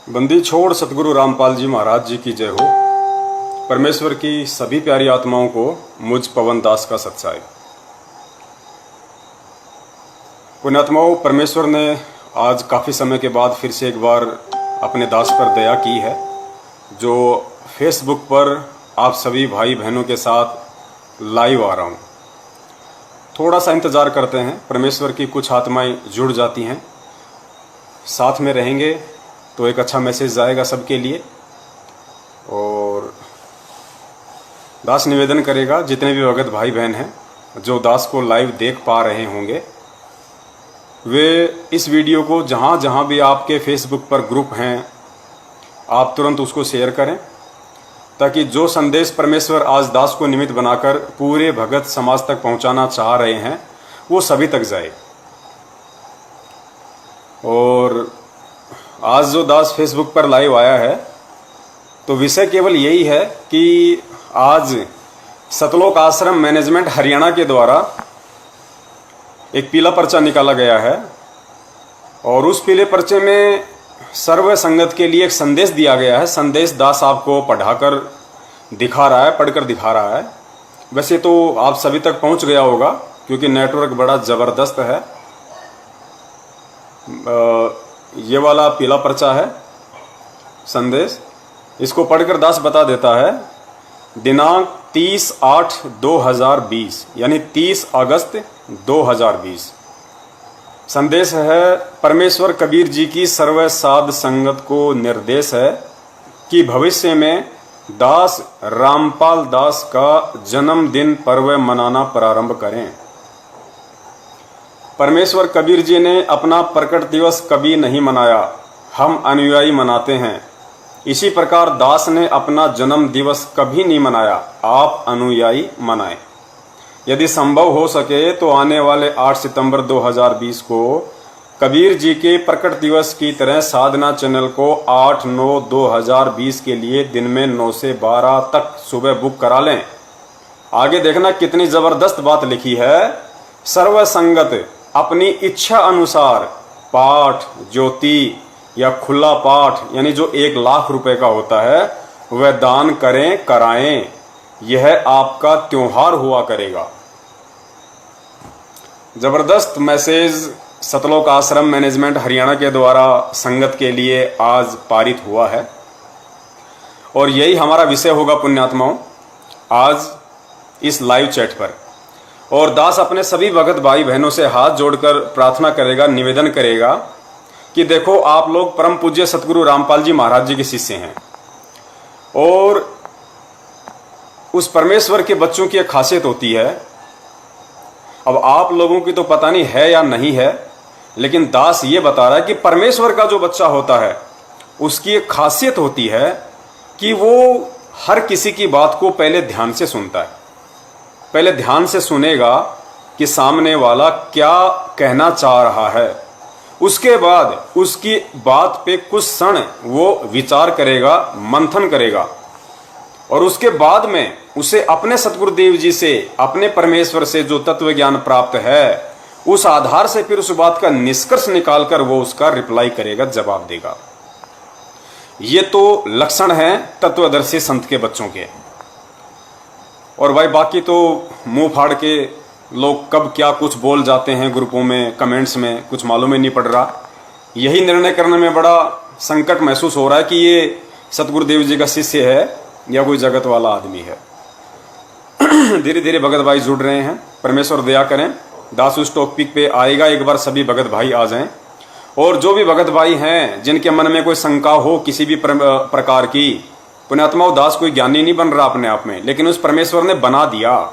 बंदी छोड़ सतगुरु रामपाल जी महाराज जी की जय हो। परमेश्वर की सभी प्यारी आत्माओं को मुझ पवन दास का सत्साई। पुण्यात्माओं, परमेश्वर ने आज काफ़ी समय के बाद फिर से एक बार अपने दास पर दया की है, जो फेसबुक पर आप सभी भाई बहनों के साथ लाइव आ रहा हूँ। थोड़ा सा इंतज़ार करते हैं, परमेश्वर की कुछ आत्माएं जुड़ जाती हैं, साथ में रहेंगे तो एक अच्छा मैसेज जाएगा सबके लिए। और दास निवेदन करेगा, जितने भी भगत भाई बहन हैं जो दास को लाइव देख पा रहे होंगे, वे इस वीडियो को जहाँ जहाँ भी आपके फेसबुक पर ग्रुप हैं, आप तुरंत उसको शेयर करें, ताकि जो संदेश परमेश्वर आज दास को निमित्त बनाकर पूरे भगत समाज तक पहुँचाना चाह रहे हैं वो सभी तक जाए। और आज जो दास फेसबुक पर लाइव आया है, तो विषय केवल यही है कि आज सतलोक आश्रम मैनेजमेंट हरियाणा के द्वारा एक पीला पर्चा निकाला गया है, और उस पीले पर्चे में सर्व संगत के लिए एक संदेश दिया गया है। संदेश दास आपको पढ़कर दिखा रहा है। वैसे तो आप सभी तक पहुंच गया होगा, क्योंकि नेटवर्क बड़ा ज़बरदस्त है। ये वाला पीला पर्चा है संदेश, इसको पढ़कर दास बता देता है। दिनांक 30/8/2020 यानी 30 अगस्त 2020। संदेश है, परमेश्वर कबीर जी की सर्व साध संगत को निर्देश है कि भविष्य में दास रामपाल दास का जन्मदिन पर्व मनाना प्रारंभ करें। परमेश्वर कबीर जी ने अपना प्रकट दिवस कभी नहीं मनाया, हम अनुयायी मनाते हैं। इसी प्रकार दास ने अपना जन्म दिवस कभी नहीं मनाया, आप अनुयायी मनाएं। यदि संभव हो सके तो आने वाले 8 सितंबर 2020 को कबीर जी के प्रकट दिवस की तरह साधना चैनल को 8/9/2020 के लिए दिन में 9 से 12 तक सुबह बुक करा लें। आगे देखना कितनी जबरदस्त बात लिखी है। सर्व संगत अपनी इच्छा अनुसार पाठ, ज्योति या खुला पाठ, यानी जो 1 लाख रुपए का होता है, वह दान करें, कराएं। यह आपका त्योहार हुआ करेगा। जबरदस्त मैसेज सतलोक आश्रम मैनेजमेंट हरियाणा के द्वारा संगत के लिए आज पारित हुआ है, और यही हमारा विषय होगा पुण्यात्माओं आज इस लाइव चैट पर। और दास अपने सभी भगत भाई बहनों से हाथ जोड़कर प्रार्थना करेगा, निवेदन करेगा कि देखो, आप लोग परम पूज्य सतगुरु रामपाल जी महाराज जी के शिष्य हैं, और उस परमेश्वर के बच्चों की एक खासियत होती है। अब आप लोगों की तो पता नहीं है या नहीं है, लेकिन दास ये बता रहा है कि परमेश्वर का जो बच्चा होता है उसकी एक खासियत होती है कि वो हर किसी की बात को पहले ध्यान से सुनता है। पहले ध्यान से सुनेगा कि सामने वाला क्या कहना चाह रहा है, उसके बाद उसकी बात पे कुछ क्षण वो विचार करेगा, मंथन करेगा, और उसके बाद में उसे अपने सतगुरुदेव जी से, अपने परमेश्वर से जो तत्व ज्ञान प्राप्त है, उस आधार से फिर उस बात का निष्कर्ष निकालकर वो उसका रिप्लाई करेगा, जवाब देगा। ये तो लक्षण है तत्वदर्शी संत के बच्चों के। और भाई बाकी तो मुंह फाड़ के लोग कब क्या कुछ बोल जाते हैं ग्रुपों में, कमेंट्स में, कुछ मालूम ही नहीं पड़ रहा। यही निर्णय करने में बड़ा संकट महसूस हो रहा है कि ये सतगुरुदेव जी का शिष्य है या कोई जगत वाला आदमी है। धीरे धीरे भगत भाई जुड़ रहे हैं, परमेश्वर दया करें, दास उस टॉपिक पे आएगा। एक बार सभी भगत भाई आ जाएं, और जो भी भगत भाई हैं जिनके मन में कोई शंका हो किसी भी प्रकार की, पुण्यात्माओं, दास कोई ज्ञानी नहीं बन रहा अपने आप में, लेकिन उस परमेश्वर ने बना दिया।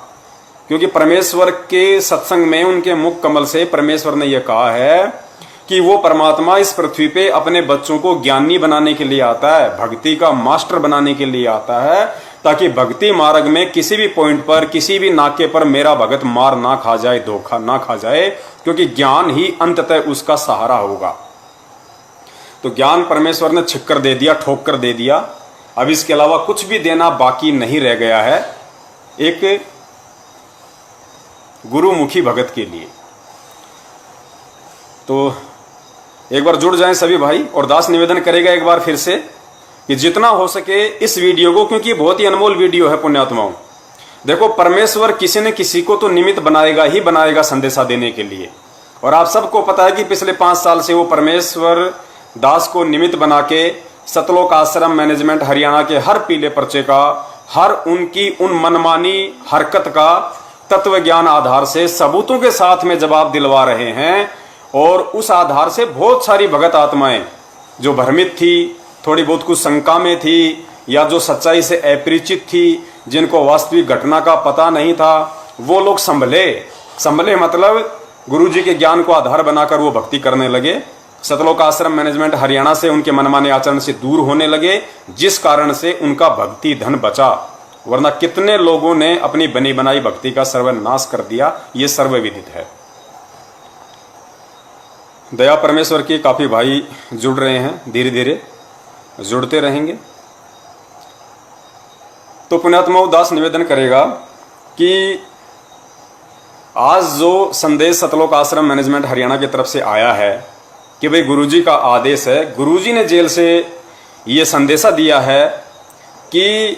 क्योंकि परमेश्वर के सत्संग में उनके मुख कमल से परमेश्वर ने यह कहा है कि वो परमात्मा इस पृथ्वी पे अपने बच्चों को ज्ञानी बनाने के लिए आता है, भक्ति का मास्टर बनाने के लिए आता है, ताकि भक्ति मार्ग में किसी भी पॉइंट पर, किसी भी नाके पर मेरा भगत मार ना खा जाए, धोखा ना खा जाए, क्योंकि ज्ञान ही अंततः उसका सहारा होगा। तो ज्ञान परमेश्वर ने छिक्कर दे दिया, ठोक कर दे दिया। अब इसके अलावा कुछ भी देना बाकी नहीं रह गया है एक गुरुमुखी भगत के लिए। तो एक बार जुड़ जाएं सभी भाई। और दास निवेदन करेगा एक बार फिर से कि जितना हो सके इस वीडियो को, क्योंकि बहुत ही अनमोल वीडियो है पुण्यात्माओं। देखो, परमेश्वर किसी न किसी को तो निमित्त बनाएगा ही बनाएगा संदेशा देने के लिए। और आप सबको पता है कि पिछले 5 साल से वो परमेश्वर दास को निमित्त बना के सतलोक आश्रम मैनेजमेंट हरियाणा के हर पीले पर्चे का, हर उनकी उन मनमानी हरकत का तत्व ज्ञान आधार से सबूतों के साथ में जवाब दिलवा रहे हैं। और उस आधार से बहुत सारी भगत आत्माएं जो भ्रमित थी, थोड़ी बहुत कुछ शंका में थी, या जो सच्चाई से अपरिचित थी, जिनको वास्तविक घटना का पता नहीं था, वो लोग संभले मतलब गुरुजी के ज्ञान को आधार बनाकर वो भक्ति करने लगे। सतलोक आश्रम मैनेजमेंट हरियाणा से उनके मनमाने आचरण से दूर होने लगे, जिस कारण से उनका भक्ति धन बचा। वरना कितने लोगों ने अपनी बनी बनाई भक्ति का सर्वनाश कर दिया, ये सर्वविदित है। दया परमेश्वर की काफी भाई जुड़ रहे हैं, धीरे धीरे जुड़ते रहेंगे। तो पुण्यात्मा दास निवेदन करेगा कि आज जो संदेश सतलोक आश्रम मैनेजमेंट हरियाणा की तरफ से आया है कि भाई गुरुजी का आदेश है, गुरुजी ने जेल से ये संदेशा दिया है कि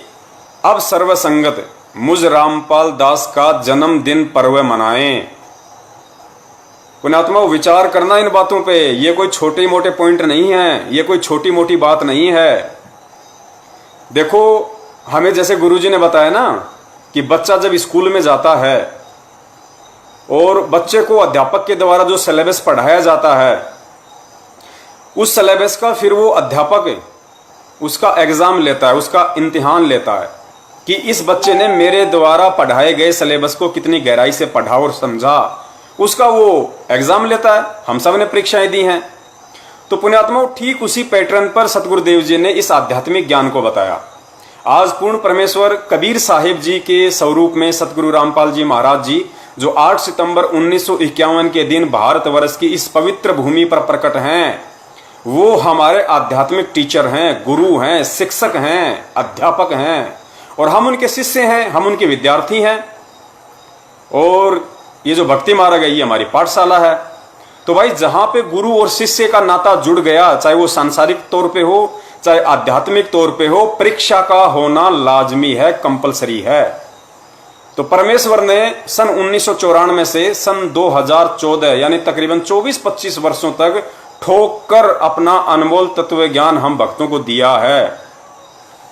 अब सर्वसंगत मुझ रामपाल दास का जन्मदिन पर्व मनाएं। पुण्यात्मा विचार करना इन बातों पे। ये कोई छोटे मोटे पॉइंट नहीं है, ये कोई छोटी मोटी बात नहीं है। देखो, हमें जैसे गुरुजी ने बताया ना कि बच्चा जब स्कूल में जाता है और बच्चे को अध्यापक के द्वारा जो सिलेबस पढ़ाया जाता है, उस सिलेबस का फिर वो अध्यापक उसका एग्जाम लेता है, उसका इम्तिहान लेता है कि इस बच्चे ने मेरे द्वारा पढ़ाए गए सिलेबस को कितनी गहराई से पढ़ा और समझा, उसका वो एग्जाम लेता है। हम सब ने परीक्षाएं दी हैं। तो पुण्यात्माओं, ठीक उसी पैटर्न पर सतगुरुदेव जी ने इस आध्यात्मिक ज्ञान को बताया। आज पूर्ण परमेश्वर कबीर साहिब जी के स्वरूप में सतगुरु रामपाल जी महाराज जी, जो 8 सितंबर 1951 के दिन भारतवर्ष की इस पवित्र भूमि पर प्रकट हैं, वो हमारे आध्यात्मिक टीचर हैं, गुरु हैं, शिक्षक हैं, अध्यापक हैं। और हम उनके शिष्य हैं, हम उनके विद्यार्थी हैं। और ये जो भक्ति मार्ग है, ये हमारी पाठशाला है। तो भाई, जहां पे गुरु और शिष्य का नाता जुड़ गया, चाहे वो सांसारिक तौर पे हो, चाहे आध्यात्मिक तौर पे हो, परीक्षा का होना लाजमी है, कंपलसरी है। तो परमेश्वर ने सन 1994 से सन 2014 यानी तकरीबन 24-25 वर्षों तक ठोक कर अपना अनमोल तत्व ज्ञान हम भक्तों को दिया है।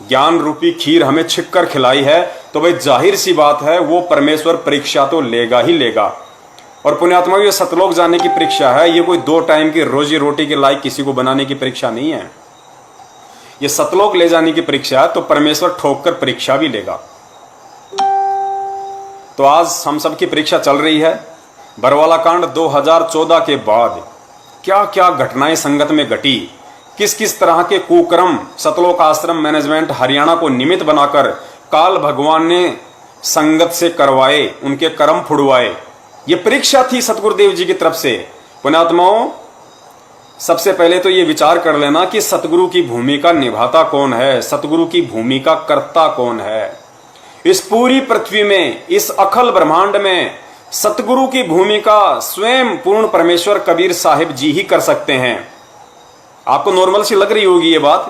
ज्ञान रूपी खीर हमें छिक कर खिलाई है। तो भाई, जाहिर सी बात है, वो परमेश्वर परीक्षा तो लेगा ही लेगा। और पुण्यात्मा, ये सतलोक जाने की परीक्षा है, ये कोई 2 टाइम की रोजी रोटी के लायक किसी को बनाने की परीक्षा नहीं है। ये सतलोक ले जाने की परीक्षा है, तो परमेश्वर ठोक कर परीक्षा भी लेगा। तो आज हम सबकी परीक्षा चल रही है। बरवाला कांड 2014 के बाद क्या क्या घटनाएं संगत में घटी, किस किस तरह के कुकर्म सतलोक आश्रम मैनेजमेंट हरियाणा को निमित्त बनाकर काल भगवान ने संगत से करवाए, उनके कर्म फुड़वाए। ये परीक्षा थी सतगुरुदेव जी की तरफ से। पुण्यात्माओं, सबसे पहले तो ये विचार कर लेना कि सतगुरु की भूमिका निभाता कौन है, सतगुरु की भूमिका करता कौन है। इस पूरी पृथ्वी में, इस अखल ब्रह्मांड में सतगुरु की भूमिका स्वयं पूर्ण परमेश्वर कबीर साहिब जी ही कर सकते हैं। आपको नॉर्मल सी लग रही होगी ये बात,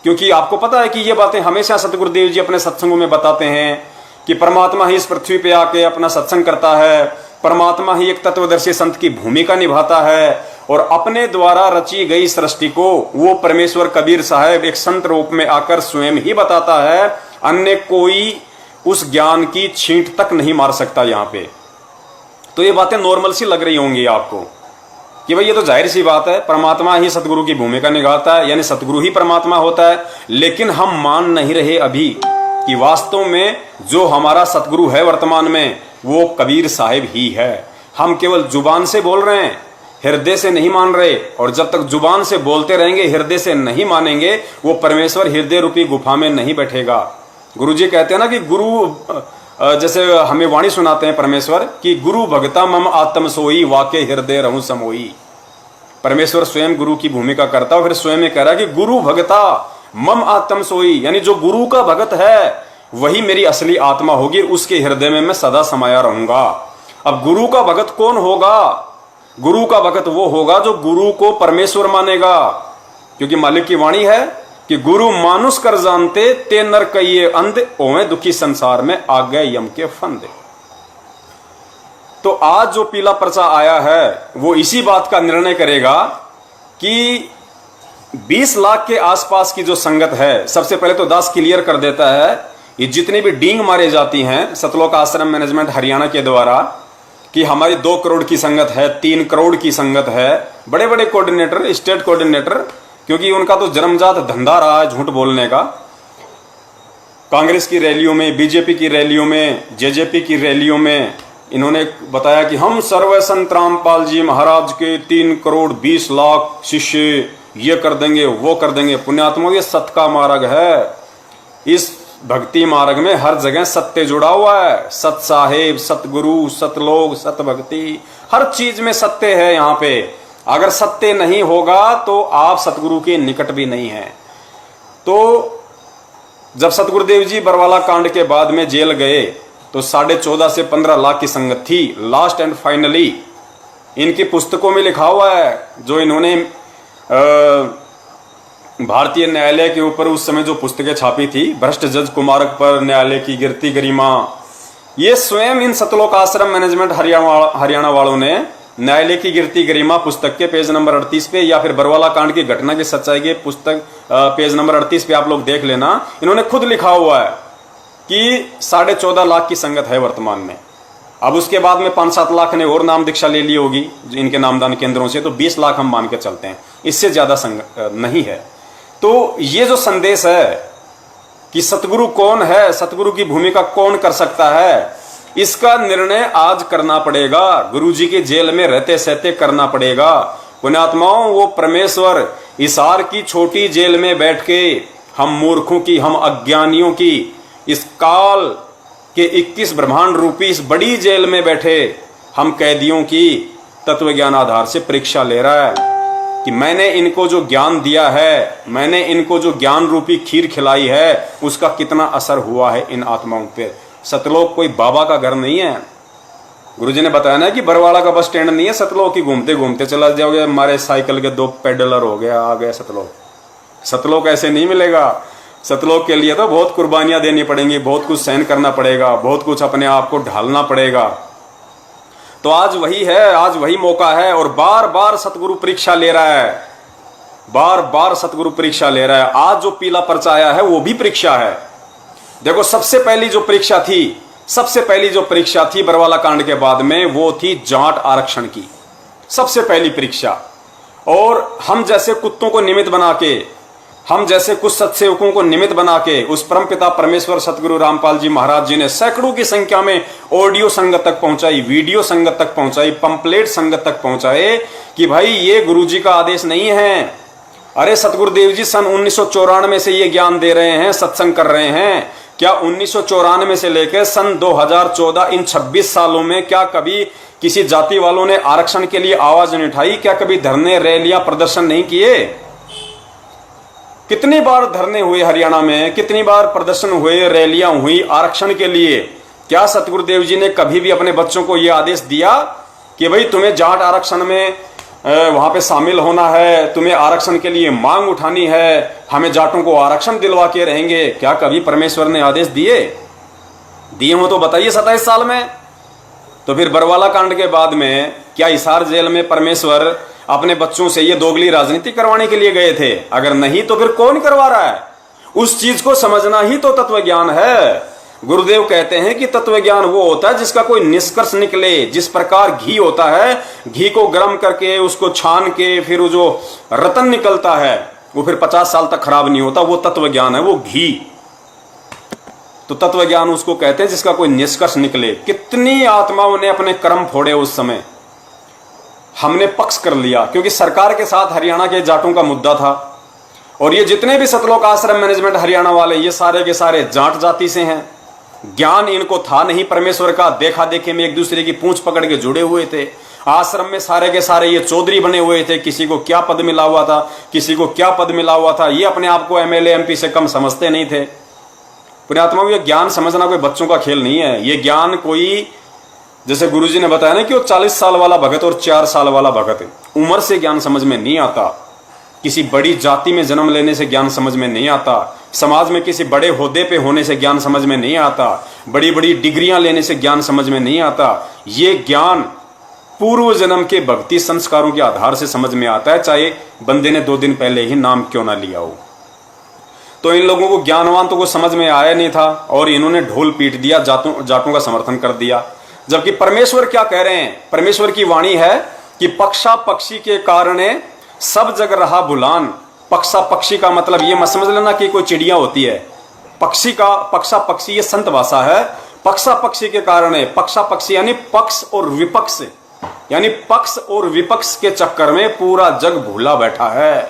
क्योंकि आपको पता है कि ये बातें हमेशा सतगुरुदेव जी अपने सत्संगों में बताते हैं कि परमात्मा ही इस पृथ्वी पे आके अपना सत्संग करता है, परमात्मा ही एक तत्वदर्शी संत की भूमिका निभाता है, और अपने द्वारा रची गई सृष्टि को वो परमेश्वर कबीर साहब एक संत रूप में आकर स्वयं ही बताता है। अन्य कोई उस ज्ञान की छींट तक नहीं मार सकता यहाँ पे। तो ये बातें नॉर्मल सी लग रही होंगी आपको कि भाई ये तो जाहिर सी बात है, परमात्मा ही सतगुरु की भूमिका निभाता है, यानी सतगुरु ही परमात्मा होता है। लेकिन हम मान नहीं रहे अभी कि वास्तव में जो हमारा सतगुरु है वर्तमान में, वो कबीर साहिब ही है। हम केवल जुबान से बोल रहे हैं, हृदय से नहीं मान रहे। और जब तक जुबान से बोलते रहेंगे, हृदय से नहीं मानेंगे, वो परमेश्वर हृदय रूपी गुफा में नहीं बैठेगा। गुरुजी कहते हैं ना कि गुरु, जैसे हमें वाणी सुनाते हैं परमेश्वर कि गुरु भगता मम आत्म सोई, वाके हृदय रहूं समोई। परमेश्वर स्वयं गुरु की भूमिका करता है, फिर स्वयं में कह रहा है कि गुरु भगता मम आत्म सोई, यानी जो गुरु का भगत है वही मेरी असली आत्मा होगी, उसके हृदय में मैं सदा समाया रहूंगा। अब गुरु का भगत कौन होगा? गुरु का भक्त वो होगा जो गुरु को परमेश्वर मानेगा, क्योंकि मालिक की वाणी है कि गुरु मानुष कर जानते ते नर कहिए अंध ओए दुखी संसार में आ गए यम के फंदे। तो आज जो पीला पर्चा आया है वो इसी बात का निर्णय करेगा कि 20 लाख के आसपास की जो संगत है, सबसे पहले तो दास क्लियर कर देता है, ये जितनी भी डींग मारे जाती हैं सतलोक आश्रम मैनेजमेंट हरियाणा के द्वारा कि हमारी 2 करोड़ की संगत है, 3 करोड़ की संगत है, बड़े बड़े कोऑर्डिनेटर, स्टेट कोऑर्डिनेटर, क्योंकि उनका तो जन्मजात धंधा रहा है झूठ बोलने का। कांग्रेस की रैलियों में, बीजेपी की रैलियों में, जेजेपी की रैलियों में इन्होंने बताया कि हम सर्व संत रामपाल जी महाराज के 3 करोड़ 20 लाख शिष्य ये कर देंगे वो कर देंगे। पुण्यात्माओं, ये सत्य का मार्ग है। इस भक्ति मार्ग में हर जगह सत्य जुड़ा हुआ है। सत साहेब, सतगुरु, सतलोक, सत भक्ति, हर चीज में सत्य है। यहाँ पे अगर सत्य नहीं होगा तो आप सतगुरु के निकट भी नहीं है। तो जब सतगुरुदेव जी बरवाला कांड के बाद में जेल गए तो 14.5 से 15 लाख की संगत थी। लास्ट एंड फाइनली इनकी पुस्तकों में लिखा हुआ है, जो इन्होंने भारतीय न्यायालय के ऊपर उस समय जो पुस्तकें छापी थी, भ्रष्ट जज कुमारक पर न्यायालय की गिरती गरिमा, ये स्वयं इन सतलोक आश्रम मैनेजमेंट हरियाणा वालों ने न्यायालय की गिरती गरिमा पुस्तक के पेज नंबर 38 पे, या फिर बरवाला कांड की घटना की सच्चाई के पुस्तक पेज नंबर 38 पे आप लोग देख लेना, इन्होंने खुद लिखा हुआ है कि 14.5 लाख की संगत है वर्तमान में। अब उसके बाद में 5-7 लाख ने और नाम दीक्षा ले ली होगी इनके नामदान केंद्रों से, तो 20 लाख हम मान के चलते हैं, इससे ज्यादा संगत नहीं है। तो ये जो संदेश है कि सतगुरु कौन है, सतगुरु की भूमिका कौन कर सकता है, इसका निर्णय आज करना पड़ेगा। गुरुजी के जेल में रहते सहते करना पड़ेगा। पुण्यात्माओं, वो परमेश्वर इसार की छोटी जेल में बैठ के हम मूर्खों की, हम अज्ञानियों की, इस काल के 21 ब्रह्मांड रूपी इस बड़ी जेल में बैठे हम कैदियों की तत्व ज्ञान आधार से परीक्षा ले रहा है कि मैंने इनको जो ज्ञान दिया है, मैंने इनको जो ज्ञान रूपी खीर खिलाई है, उसका कितना असर हुआ है इन आत्माओं पे। सतलोक कोई बाबा का घर नहीं है। गुरुजी ने बताया ना कि बरवाला का बस स्टैंड नहीं है सतलोक की, घूमते घूमते चला जाओगे, हमारे साइकिल के 2 पेडलर हो गया, आ गए सतलोक। सतलोक ऐसे नहीं मिलेगा। सतलोक के लिए तो बहुत कुर्बानियां देनी पड़ेंगी, बहुत कुछ सहन करना पड़ेगा, बहुत कुछ अपने आप को ढालना पड़ेगा। तो आज वही है, आज वही मौका है, और बार बार सतगुरु परीक्षा ले रहा है, बार बार सतगुरु परीक्षा ले रहा है। आज जो पीला पर्चा आया है वो भी परीक्षा है। देखो, सबसे पहली जो परीक्षा थी, सबसे पहली जो परीक्षा थी बरवाला कांड के बाद में, वो थी जाट आरक्षण की सबसे पहली परीक्षा। और हम जैसे कुत्तों को निमित्त बना के, हम जैसे कुछ सत्सेवकों को निमित्त बना के उस परमपिता परमेश्वर सतगुरु रामपाल जी महाराज जी ने सैकड़ों की संख्या में ऑडियो संगत तक पहुंचाई, वीडियो संगत तक पहुंचाई, पंपलेट संगत तक पहुंचाए कि भाई ये गुरुजी का आदेश नहीं है। अरे सतगुरुदेव जी सन 1994 से ये ज्ञान दे रहे हैं, सत्संग कर रहे हैं। क्या 1994 से लेकर सन 2014 इन 26 सालों में क्या कभी किसी जाति वालों ने आरक्षण के लिए आवाज नहीं उठाई? क्या कभी धरने, रैलियां, प्रदर्शन नहीं किए? कितनी बार धरने हुए हरियाणा में, कितनी बार प्रदर्शन हुए, रैलियां हुई आरक्षण के लिए। क्या सतगुरुदेव जी ने कभी भी अपने बच्चों को यह आदेश दिया कि भाई तुम्हें जाट आरक्षण में वहां पे शामिल होना है, तुम्हें आरक्षण के लिए मांग उठानी है, हमें जाटों को आरक्षण दिलवा के रहेंगे? क्या कभी परमेश्वर ने आदेश दिए हो तो बताइए 27 साल में। तो फिर बरवाला कांड के बाद में क्या हिसार जेल में परमेश्वर अपने बच्चों से ये दोगली राजनीति करवाने के लिए गए थे? अगर नहीं तो फिर कौन करवा रहा है? उस चीज को समझना ही तो तत्व ज्ञान है। गुरुदेव कहते हैं कि तत्व ज्ञान वो होता है जिसका कोई निष्कर्ष निकले। जिस प्रकार घी होता है, घी को गर्म करके उसको छान के फिर वो जो रतन निकलता है वो फिर 50 साल तक खराब नहीं होता, वो तत्व ज्ञान है, वो घी। तो तत्व ज्ञान उसको कहते हैं जिसका कोई निष्कर्ष निकले। कितनी आत्माओं ने अपने कर्म फोड़े उस समय, हमने पक्ष कर लिया क्योंकि सरकार के साथ हरियाणा के जाटों का मुद्दा था। और ये जितने भी सतलोक आश्रम मैनेजमेंट हरियाणा वाले, ये सारे के सारे जाट जाति से हैं। ज्ञान इनको था नहीं परमेश्वर का, देखा देखे में एक दूसरे की पूंछ पकड़ के जुड़े हुए थे। आश्रम में सारे के सारे ये चौधरी बने हुए थे, किसी को क्या पद मिला हुआ था, किसी को क्या पद मिला हुआ था। ये अपने आप को एमएलए एमपी से कम समझते नहीं थे। पुण्यात्मा, ये ज्ञान समझना कोई बच्चों का खेल नहीं है। ये ज्ञान कोई जैसे गुरुजी ने बताया ना कि वो 40 साल वाला भगत और 4 साल वाला भगत, उम्र से ज्ञान समझ में नहीं आता, किसी बड़ी जाति में जन्म लेने से ज्ञान समझ में नहीं आता, समाज में किसी बड़े ओहदे पे होने से ज्ञान समझ में नहीं आता, बड़ी बड़ी डिग्रियां लेने से ज्ञान समझ में नहीं आता। ये ज्ञान पूर्व जन्म के भक्ति संस्कारों के आधार से समझ में आता है, चाहे बंदे ने 2 दिन पहले ही नाम क्यों ना लिया हो। तो इन लोगों को, ज्ञानवान तो को समझ में आया नहीं था और इन्होंने ढोल पीट दिया, जाटों का समर्थन कर दिया। जबकि परमेश्वर क्या कह रहे हैं, परमेश्वर की वाणी है कि पक्षा पक्षी के कारण सब जग रहा भुलान। पक्षा पक्षी का मतलब ये मत समझ लेना कि कोई चिड़िया होती है, पक्षी का पक्षा पक्षी ये संत भाषा है। पक्षा पक्षी के कारण है, पक्षा पक्षी यानी पक्ष और विपक्ष, यानी पक्ष और विपक्ष के चक्कर में पूरा जग भूला बैठा है।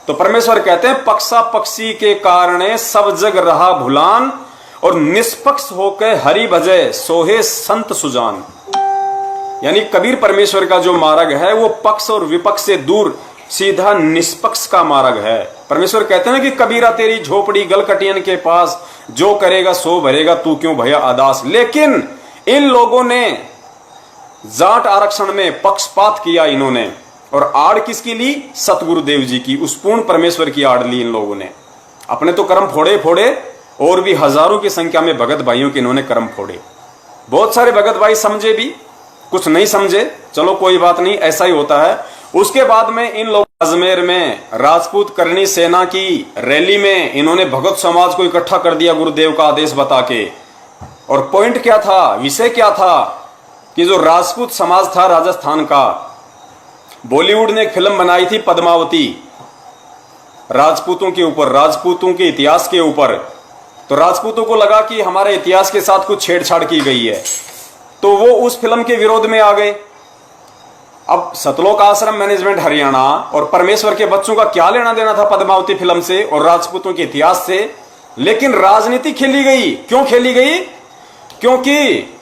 तो परमेश्वर कहते हैं पक्षा पक्षी के कारण सब जग रहा भुलान, और निष्पक्ष होकर हरि भजे सोहे संत सुजान। यानी कबीर परमेश्वर का जो मार्ग है वो पक्ष और विपक्ष से दूर सीधा निष्पक्ष का मार्ग है। परमेश्वर कहते हैं ना कि कबीरा तेरी झोपड़ी गलकटियन के पास, जो करेगा सो भरेगा तू क्यों भैया अदास। लेकिन इन लोगों ने जाट आरक्षण में पक्षपात किया इन्होंने, और आड़ किसकी ली? सतगुरुदेव जी की, उस पूर्ण परमेश्वर की आड़ ली इन लोगों ने। अपने तो कर्म फोड़े फोड़े, और भी हजारों की संख्या में भगत भाइयों के इन्होंने कर्म फोड़े। बहुत सारे भगत भाई समझे भी, कुछ नहीं समझे, चलो कोई बात नहीं, ऐसा ही होता है। उसके बाद में इन लोग अजमेर में राजपूत करनी सेना की रैली में इन्होंने भगत समाज को इकट्ठा कर दिया गुरुदेव का आदेश बता के। और पॉइंट क्या था, विषय क्या था कि जो राजपूत समाज था राजस्थान का, बॉलीवुड ने एक फिल्म बनाई थी पद्मावती, राजपूतों के ऊपर, राजपूतों के इतिहास के ऊपर। तो राजपूतों को लगा कि हमारे इतिहास के साथ कुछ छेड़छाड़ की गई है, तो वो उस फिल्म के विरोध में आ गए। अब सतलोक आश्रम मैनेजमेंट हरियाणा और परमेश्वर के बच्चों का क्या लेना देना था पद्मावती फिल्म से और राजपूतों के इतिहास से? लेकिन राजनीति खेली गई। क्यों खेली गई? क्योंकि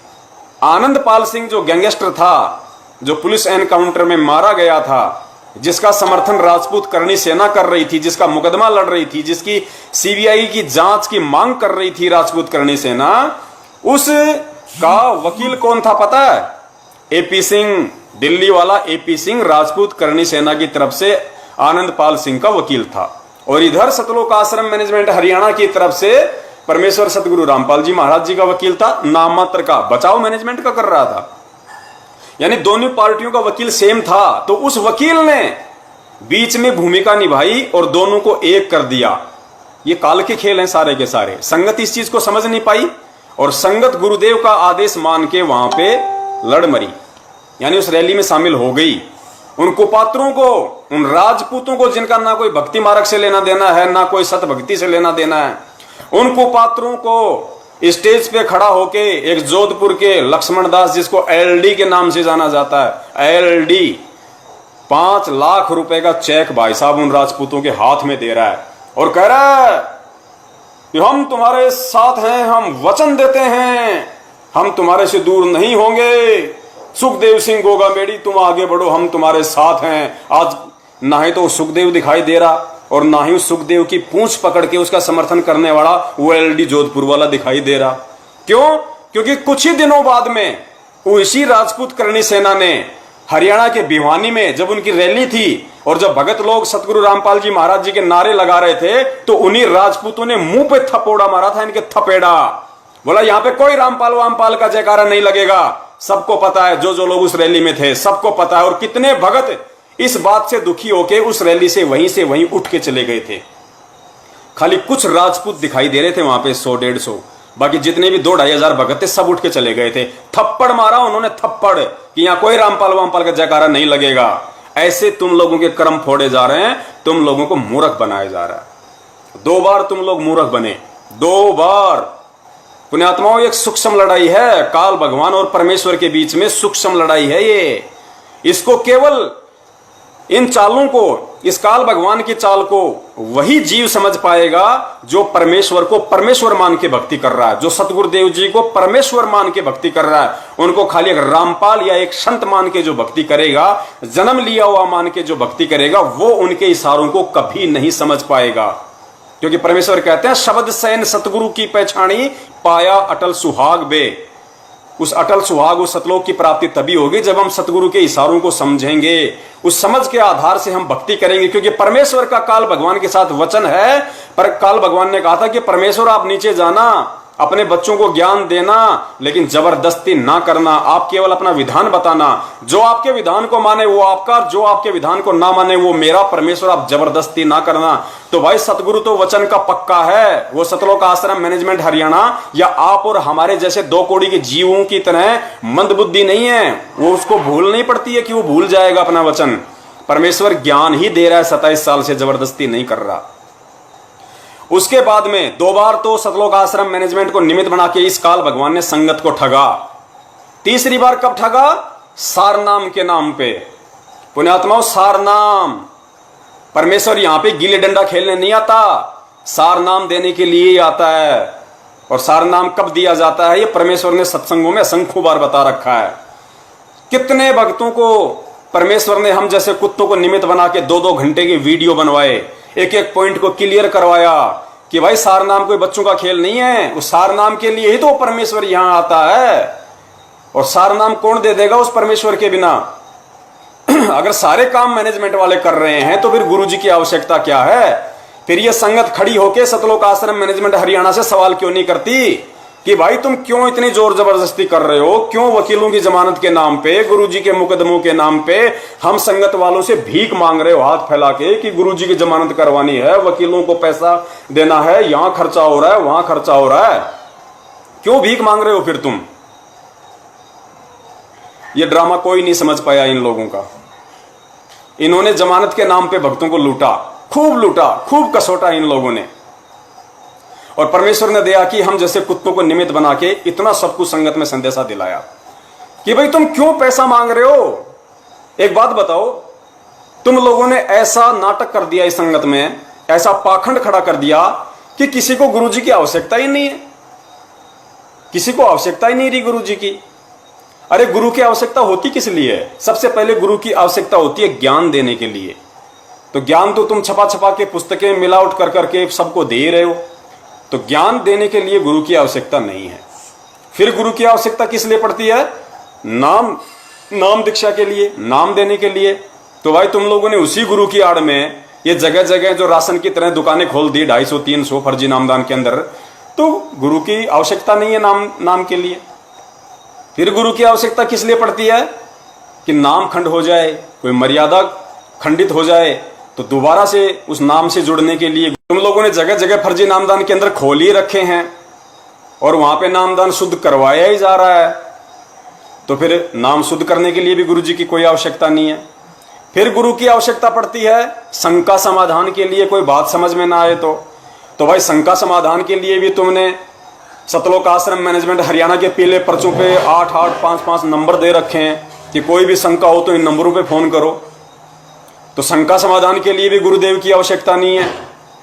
आनंद पाल सिंह जो गैंगस्टर था, जो पुलिस एनकाउंटर में मारा गया था, जिसका समर्थन राजपूत करनी सेना कर रही थी, जिसका मुकदमा लड़ रही थी, जिसकी सीबीआई की जांच की मांग कर रही थी राजपूत करनी सेना, उसका वकील कौन था पता है? एपी सिंह, दिल्ली वाला एपी सिंह राजपूत करनी सेना की तरफ से आनंद पाल सिंह का वकील था। और इधर सतलोक आश्रम मैनेजमेंट हरियाणा की तरफ से परमेश्वर सतगुरु रामपाल जी महाराज जी का वकील था, नाम मात्र का, बचाव मैनेजमेंट का कर रहा था। यानी दोनों पार्टियों का वकील सेम था। तो उस वकील ने बीच में भूमिका निभाई और दोनों को एक कर दिया। ये काल के खेल हैं सारे के सारे। संगत इस चीज को समझ नहीं पाई और संगत गुरुदेव का आदेश मान के वहां पे लड़ मरी, यानी उस रैली में शामिल हो गई। उन कुपात्रों को, उन राजपूतों को जिनका ना कोई भक्ति मार्ग से लेना देना है, ना कोई सत भक्ति से लेना देना है, उन कुपात्रों को स्टेज पे खड़ा होके एक जोधपुर के लक्ष्मण दास, जिसको एलडी के नाम से जाना जाता है, एलडी 5 लाख रुपए का चेक भाई साहब उन राजपूतों के हाथ में दे रहा है और कह रहा है कि हम तुम्हारे साथ हैं, हम वचन देते हैं, हम तुम्हारे से दूर नहीं होंगे। सुखदेव सिंह गोगामेडी, तुम आगे बढ़ो, हम तुम्हारे साथ हैं। आज ना ही तो सुखदेव दिखाई दे रहा और ना ही उस सुखदेव की पूंछ पकड़ के उसका समर्थन करने वाला वो एलडी जोधपुर वाला दिखाई दे रहा। क्यों? क्योंकि कुछ ही दिनों बाद में उसी राजपूत करनी सेना ने हरियाणा के भिवानी में जब उनकी रैली थी और जब भगत लोग सतगुरु रामपाल जी महाराज जी के नारे लगा रहे थे, तो उन्हीं राजपूतों ने मुंह पे थपोड़ा मारा था, इनके थपेड़ा। बोला यहां पे कोई रामपाल वामपाल का जयकारा नहीं लगेगा। सबको पता है, जो जो लोग उस रैली में थे सबको पता है। और कितने भगत इस बात से दुखी होके उस रैली से वहीं उठ के चले गए थे। खाली कुछ राजपूत दिखाई दे रहे थे वहां पे, 100-150, बाकी जितने भी 2-2.5 हजार भगत थे सब उठ के चले गए थे। थप्पड़ मारा उन्होंने, थप्पड़, कि यहां कोई रामपाल वामपाल का जयकारा नहीं लगेगा। ऐसे तुम लोगों के कर्म फोड़े जा रहे हैं, तुम लोगों को मूर्ख बनाया जा रहा है। 2 बार तुम लोग मूर्ख बने, 2 बार। पुण्यात्माओं, एक सूक्ष्म लड़ाई है, काल भगवान और परमेश्वर के बीच में सूक्ष्म लड़ाई है ये। इसको केवल इन चालों को, इस काल भगवान की चाल को वही जीव समझ पाएगा जो परमेश्वर को परमेश्वर मान के भक्ति कर रहा है, जो सतगुरुदेव जी को परमेश्वर मान के भक्ति कर रहा है। उनको खाली एक रामपाल या एक संत मान के जो भक्ति करेगा, जन्म लिया हुआ मान के जो भक्ति करेगा, वो उनके इशारों को कभी नहीं समझ पाएगा। क्योंकि परमेश्वर कहते हैं शब्द सैन सतगुरु की पहचानी, पाया अटल सुहाग बे। उस अटल सुहाग, उस सतलोक की प्राप्ति तभी होगी जब हम सतगुरु के इशारों को समझेंगे, उस समझ के आधार से हम भक्ति करेंगे। क्योंकि परमेश्वर का काल भगवान के साथ वचन है, पर काल भगवान ने कहा था कि परमेश्वर आप नीचे जाना, अपने बच्चों को ज्ञान देना, लेकिन जबरदस्ती ना करना, आप केवल अपना विधान बताना। जो आपके विधान को माने वो आपका, जो आपके विधान को ना माने वो मेरा। परमेश्वर आप जबरदस्ती ना करना। तो भाई सतगुरु तो वचन का पक्का है। वो सतलोक आश्रम मैनेजमेंट हरियाणा या आप और हमारे जैसे 2 कौड़ी के जीवों की तरह मंद बुद्धि नहीं है। वो उसको भूल नहीं पड़ती है कि वो भूल जाएगा अपना वचन। परमेश्वर ज्ञान ही दे रहा है, 27 साल से जबरदस्ती नहीं कर रहा। उसके बाद में 2 बार तो सतलोक आश्रम मैनेजमेंट को निमित्त बना के इस काल भगवान ने संगत को ठगा। तीसरी बार कब ठगा? सारनाम के नाम पे। पुण्यात्माओं, सारनाम। परमेश्वर यहां पे गिल्ली डंडा खेलने नहीं आता, सारनाम देने के लिए ही आता है। और सारनाम कब दिया जाता है, ये परमेश्वर ने सत्संगों में असंख्य बार बता रखा है। कितने भक्तों को परमेश्वर ने हम जैसे कुत्तों को निमित्त बना के 2-2 घंटे की वीडियो बनवाए, एक पॉइंट को क्लियर करवाया कि भाई सारनाम कोई बच्चों का खेल नहीं है। उस सारनाम के लिए ही तो परमेश्वर यहां आता है। और सारनाम कौन दे देगा उस परमेश्वर के बिना? अगर सारे काम मैनेजमेंट वाले कर रहे हैं तो फिर गुरुजी की आवश्यकता क्या है? फिर ये संगत खड़ी होके सतलोक आश्रम मैनेजमेंट हरियाणा से सवाल क्यों नहीं करती कि भाई तुम क्यों इतनी जोर जबरदस्ती कर रहे हो? क्यों वकीलों की जमानत के नाम पे, गुरुजी के मुकदमों के नाम पे हम संगत वालों से भीख मांग रहे हो हाथ फैला के कि गुरुजी की जमानत करवानी है, वकीलों को पैसा देना है, यहां खर्चा हो रहा है, वहां खर्चा हो रहा है। क्यों भीख मांग रहे हो फिर तुम? ये ड्रामा कोई नहीं समझ पाया इन लोगों का। इन्होंने जमानत के नाम पे भक्तों को लूटा, खूब कसोटा इन लोगों ने। और परमेश्वर ने दया की, हम जैसे कुत्तों को निमित्त बना के इतना सब कुछ संगत में संदेशा दिलाया कि भाई तुम क्यों पैसा मांग रहे हो? एक बात बताओ, तुम लोगों ने ऐसा नाटक कर दिया इस संगत में, ऐसा पाखंड खड़ा कर दिया कि किसी को गुरुजी की आवश्यकता ही नहीं है। किसी को आवश्यकता ही नहीं रही गुरुजी की। अरे गुरु की आवश्यकता होती किस लिए है? सबसे पहले गुरु की आवश्यकता होती है ज्ञान देने के लिए। तो ज्ञान तो तुम छपा छपा के पुस्तकें मिलावट कर करके सबको दे रहे हो। तो ज्ञान देने के लिए गुरु की आवश्यकता नहीं है। फिर गुरु की आवश्यकता किस लिए पड़ती है? नाम दीक्षा के लिए, नाम देने के लिए। तो भाई तुम लोगों ने उसी गुरु की आड़ में ये जगह जगह जो राशन की तरह दुकानें खोल दी 250-300 फर्जी नामदान के अंदर। तो गुरु की आवश्यकता नहीं है नाम के लिए। फिर गुरु की आवश्यकता किस लिए पड़ती है? कि नाम खंड हो जाए, कोई मर्यादा खंडित हो जाए, तो दोबारा से उस नाम से जुड़ने के लिए तुम लोगों ने जगह जगह फर्जी नामदान के अंदर खोल ही रखे हैं और वहां पे नामदान शुद्ध करवाया ही जा रहा है। तो फिर नाम शुद्ध करने के लिए भी गुरु जी की कोई आवश्यकता नहीं है। फिर गुरु की आवश्यकता पड़ती है शंका समाधान के लिए, कोई बात समझ में ना आए तो भाई शंका समाधान के लिए भी तुमने सतलोक आश्रम मैनेजमेंट हरियाणा के पीले पर्चों पे 8855 नंबर दे रखे हैं कि कोई भी शंका हो तो इन नंबरों पे फोन करो। तो शंका समाधान के लिए भी गुरुदेव की आवश्यकता नहीं है।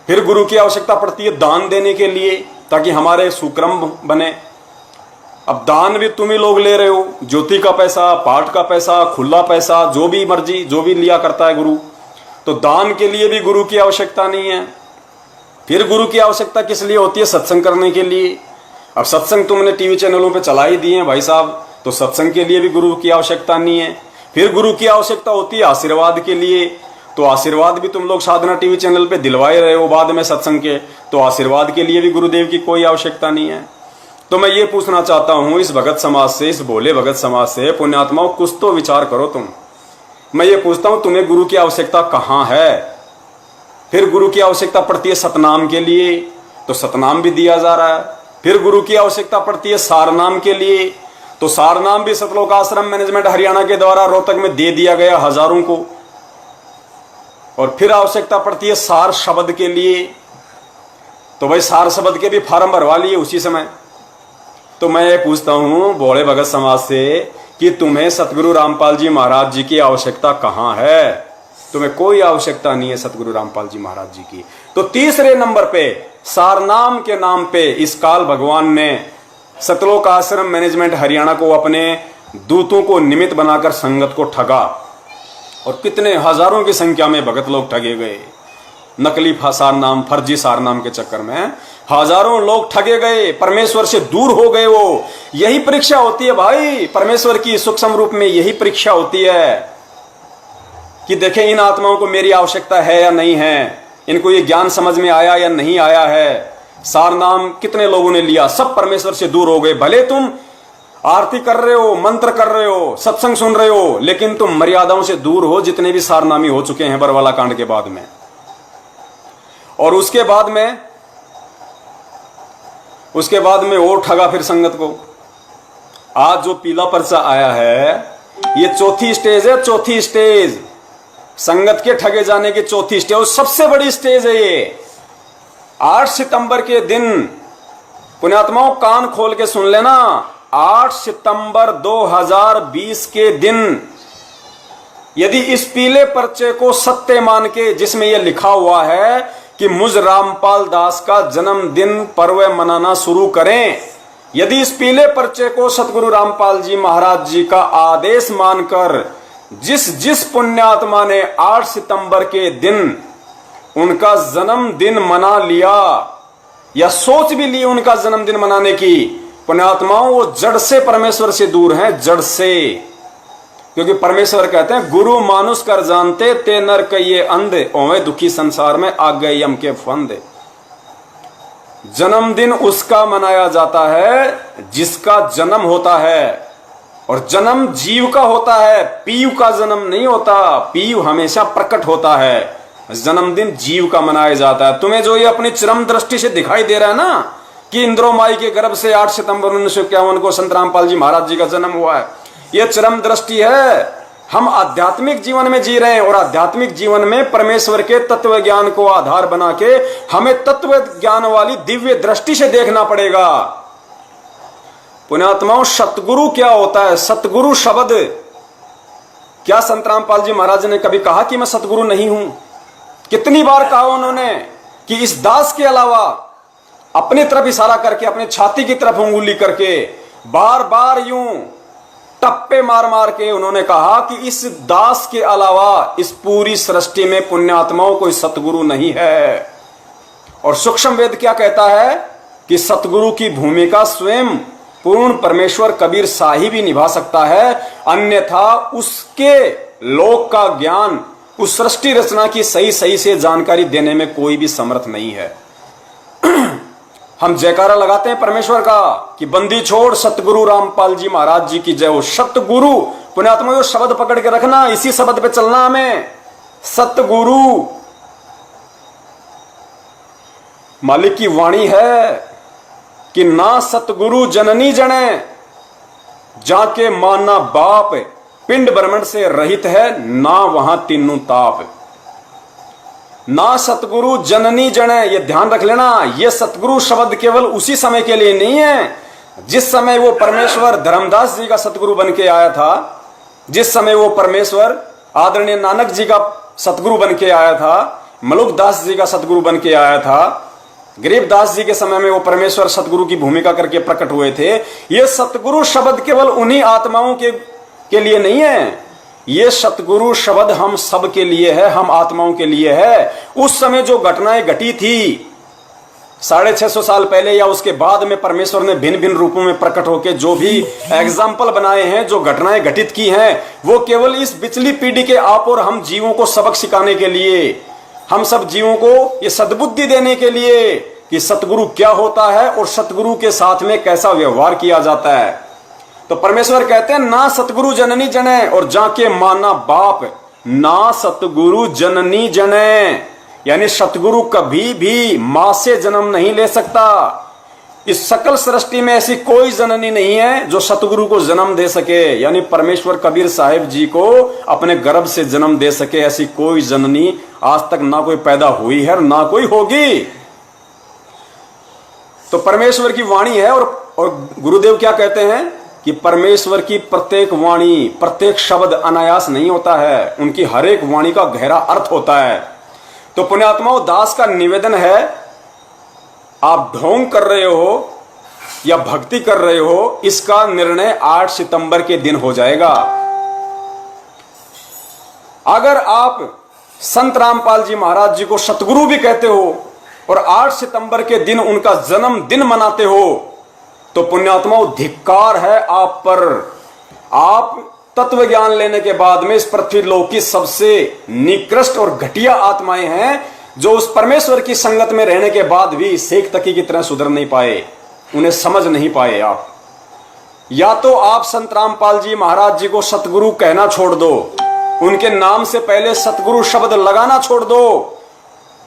फिर गुरु की आवश्यकता पड़ती है दान देने के लिए, ताकि हमारे सुक्रम बने। अब दान भी तुम ही लोग ले रहे हो, ज्योति का पैसा, पाठ का पैसा, खुला पैसा, जो भी मर्जी जो भी लिया करता है गुरु। तो दान के लिए भी गुरु की आवश्यकता नहीं है। फिर गुरु की आवश्यकता किस लिए होती है? सत्संग करने के लिए। अब सत्संग तुमने टीवी चैनलों पे चला ही दिए हैं भाई साहब, तो सत्संग के लिए भी गुरु की आवश्यकता नहीं है। फिर गुरु की आवश्यकता होती है आशीर्वाद के लिए। तो आशीर्वाद भी तुम लोग साधना टीवी चैनल पे दिलवाए रहे हो बाद में सत्संग के, तो आशीर्वाद के लिए भी गुरुदेव की कोई आवश्यकता नहीं है। तो मैं ये पूछना चाहता हूं इस भगत समाज से, इस भोले भगत समाज से, पुण्यात्माओं कुछ तो विचार करो तुम। मैं ये पूछता हूं तुम्हें गुरु की आवश्यकता कहां है? फिर गुरु की आवश्यकता पड़ती है सतनाम के लिए, तो सतनाम भी दिया जा रहा है। फिर गुरु की आवश्यकता पड़ती है सारनाम के लिए, तो सारनाम भी सतलोक आश्रम मैनेजमेंट हरियाणा के द्वारा रोहतक में दे दिया गया हजारों को। और फिर आवश्यकता पड़ती है सार शब्द के लिए, तो भाई सार शब्द के भी फार्म भरवा लिए उसी समय। तो मैं ये पूछता हूं भोले भगत समाज से कि तुम्हें सतगुरु रामपाल जी महाराज जी की आवश्यकता कहां है? तुम्हें कोई आवश्यकता नहीं है सतगुरु रामपाल जी महाराज जी की। तो तीसरे नंबर पे सारनाम के नाम पे इस काल भगवान ने सतलोक आश्रम मैनेजमेंट हरियाणा को अपने दूतों को निमित्त बनाकर संगत को ठगा। और कितने हजारों की संख्या में भगत लोग ठगे गए नकली सारनाम, फर्जी सारनाम के चक्कर में। हजारों लोग ठगे गए, परमेश्वर से दूर हो गए। वो यही परीक्षा होती है भाई, परमेश्वर की सूक्ष्म रूप में यही परीक्षा होती है कि देखें इन आत्माओं को मेरी आवश्यकता है या नहीं है, इनको ये ज्ञान समझ में आया या नहीं आया है। सार नाम कितने लोगों ने लिया, सब परमेश्वर से दूर हो गए। भले तुम आरती कर रहे हो, मंत्र कर रहे हो, सत्संग सुन रहे हो, लेकिन तुम मर्यादाओं से दूर हो, जितने भी सारनामी हो चुके हैं बरवाला कांड के बाद में। और उसके बाद में और ठगा फिर संगत को। आज जो पीला पर्चा आया है, ये चौथी स्टेज है, चौथी स्टेज संगत के ठगे जाने की चौथी स्टेज, सबसे बड़ी स्टेज है ये। 8 सितंबर के दिन पुण्यात्माओं कान खोल के सुन लेना, 8 सितंबर 2020 के दिन यदि इस पीले पर्चे को सत्य मान के, जिसमें यह लिखा हुआ है कि मुझ रामपाल दास का जन्मदिन पर्व मनाना शुरू करें, यदि इस पीले पर्चे को सतगुरु रामपाल जी महाराज जी का आदेश मानकर जिस पुण्यात्मा ने 8 सितंबर के दिन उनका जन्मदिन मना लिया या सोच भी ली उनका जन्मदिन मनाने की, पुण्यात्माओं वो जड़ से परमेश्वर से दूर हैं, जड़ से। क्योंकि परमेश्वर कहते हैं गुरु मानुष कर जानते ते नर कहिए अंधे, ओवे दुखी संसार में आ गए यम के फंदे। जन्मदिन उसका मनाया जाता है जिसका जन्म होता है, और जन्म जीव का होता है, पीयू का जन्म नहीं होता। पीयू हमेशा प्रकट होता है, जन्मदिन जीव का मनाया जाता है। तुम्हें जो ये अपनी चरम दृष्टि से दिखाई दे रहा है ना कि इंद्रो माई के गर्भ से 8 सितंबर 1951 को संत रामपाल जी महाराज जी का जन्म हुआ है, ये चरम दृष्टि है। हम आध्यात्मिक जीवन में जी रहे हैं, और आध्यात्मिक जीवन में परमेश्वर के तत्व ज्ञान को आधार बना के हमें तत्व ज्ञान वाली दिव्य दृष्टि से देखना पड़ेगा। पुण्यात्माओं, सतगुरु क्या होता है? सतगुरु शब्द क्या संत रामपाल जी महाराज ने कभी कहा कि मैं सतगुरु नहीं हूं? कितनी बार कहा उन्होंने कि इस दास के अलावा, अपनी तरफ इशारा करके, अपने छाती की तरफ उंगली करके, बार बार यूं टप्पे मार मार के उन्होंने कहा कि इस दास के अलावा इस पूरी सृष्टि में पुण्यात्माओं कोई सतगुरु नहीं है। और सूक्ष्म वेद क्या कहता है कि सतगुरु की भूमिका स्वयं पूर्ण परमेश्वर कबीर साहिब ही निभा सकता है, अन्यथा उसके लोक का ज्ञान, उस सृष्टि रचना की सही से जानकारी देने में कोई भी समर्थ नहीं है। हम जयकारा लगाते हैं परमेश्वर का कि बंदी छोड़ सतगुरु रामपाल जी महाराज जी की जय हो। सतगुरु पुण्यात्मा, जो शब्द पकड़ के रखना, इसी शब्द पे चलना हमें। सतगुरु मालिक की वाणी है कि ना सतगुरु जननी जने, जाके माना बाप, पिंड ब्रह्मंड से रहित है, ना वहां तीनों ताप। ना सतगुरु जननी जने, ये ध्यान रख लेना। ये सतगुरु शब्द केवल उसी समय के लिए नहीं है जिस समय वो परमेश्वर धर्मदास जी का सतगुरु बन के आया था, जिस समय वो परमेश्वर आदरणीय नानक जी का सतगुरु बन के आया था, मलुकदास जी का सतगुरु बन के आया था, गरीबदास जी के समय में वो परमेश्वर सतगुरु की भूमिका करके प्रकट हुए थे। ये सतगुरु शब्द केवल उन्हीं आत्माओं के लिए नहीं है, ये सतगुरु शब्द हम सब के लिए है, हम आत्माओं के लिए है। उस समय जो घटनाएं घटी थी 650 साल पहले या उसके बाद में, परमेश्वर ने भिन्न भिन्न रूपों में प्रकट होकर जो भी एग्जाम्पल बनाए हैं, जो घटनाएं घटित की हैं, वो केवल इस पिछली पीढ़ी के आप और हम जीवों को सबक सिखाने के लिए, हम सब जीवों को ये सद्बुद्धि देने के लिए कि सतगुरु क्या होता है और सतगुरु के साथ में कैसा व्यवहार किया जाता है। तो परमेश्वर कहते हैं ना सतगुरु जननी जने, और जाके माना बाप, ना सतगुरु जननी जने, यानी सतगुरु कभी भी मां से जन्म नहीं ले सकता। इस सकल सृष्टि में ऐसी कोई जननी नहीं है जो सतगुरु को जन्म दे सके, यानी परमेश्वर कबीर साहिब जी को अपने गर्भ से जन्म दे सके, ऐसी कोई जननी आज तक ना कोई पैदा हुई है ना कोई होगी। तो परमेश्वर की वाणी है। और गुरुदेव क्या कहते हैं कि परमेश्वर की प्रत्येक वाणी, प्रत्येक शब्द अनायास नहीं होता है, उनकी हर एक वाणी का गहरा अर्थ होता है। तो पुण्यात्माओं, दास का निवेदन है, आप ढोंग कर रहे हो या भक्ति कर रहे हो, इसका निर्णय 8 सितंबर के दिन हो जाएगा। अगर आप संत रामपाल जी महाराज जी को सतगुरु भी कहते हो और 8 सितंबर के दिन उनका जन्मदिन मनाते हो, तो पुण्यात्माओं धिक्कार है आप पर। आप तत्व ज्ञान लेने के बाद में इस पृथ्वी लोक की सबसे निकृष्ट और घटिया आत्माएं हैं, जो उस परमेश्वर की संगत में रहने के बाद भी शेख तकी की तरह सुधर नहीं पाए, उन्हें समझ नहीं पाए आप। या तो आप संत रामपाल जी महाराज जी को सतगुरु कहना छोड़ दो, उनके नाम से पहले सतगुरु शब्द लगाना छोड़ दो,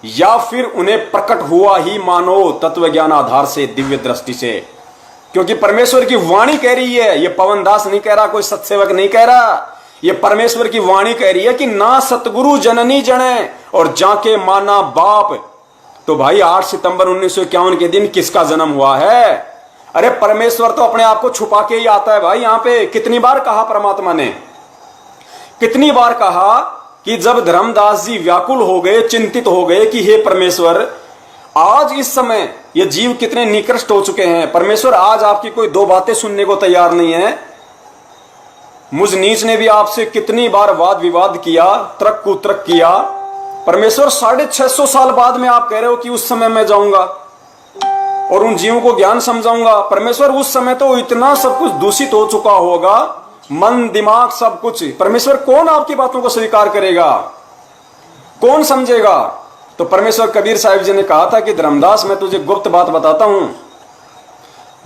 या फिर उन्हें प्रकट हुआ ही मानो तत्व ज्ञान आधार से, दिव्य दृष्टि से। क्योंकि परमेश्वर की वाणी कह रही है, ये पवन दास नहीं कह रहा, कोई सत्सेवक नहीं कह रहा, ये परमेश्वर की वाणी कह रही है कि ना सतगुरु जननी जने और जाके माना बाप। तो भाई 8 सितंबर 1951 के दिन किसका जन्म हुआ है? अरे परमेश्वर तो अपने आप को छुपा के ही आता है भाई। यहां पे कितनी बार कहा परमात्मा ने, कितनी बार कहा कि जब धर्मदास जी व्याकुल हो गए, चिंतित हो गए कि हे परमेश्वर, आज इस समय ये जीव कितने निकृष्ट हो चुके हैं, परमेश्वर आज आपकी कोई दो बातें सुनने को तैयार नहीं है। मुझ नीच ने भी आपसे कितनी बार वाद विवाद किया, तर्क कुतर्क किया, परमेश्वर 650 साल बाद में आप कह रहे हो कि उस समय मैं जाऊंगा और उन जीवों को ज्ञान समझाऊंगा। परमेश्वर उस समय तो इतना सब कुछ दूषित हो चुका होगा, मन दिमाग सब कुछ। परमेश्वर कौन आपकी बातों को स्वीकार करेगा, कौन समझेगा? तो परमेश्वर कबीर साहिब जी ने कहा था कि धर्मदास मैं तुझे गुप्त बात बताता हूं,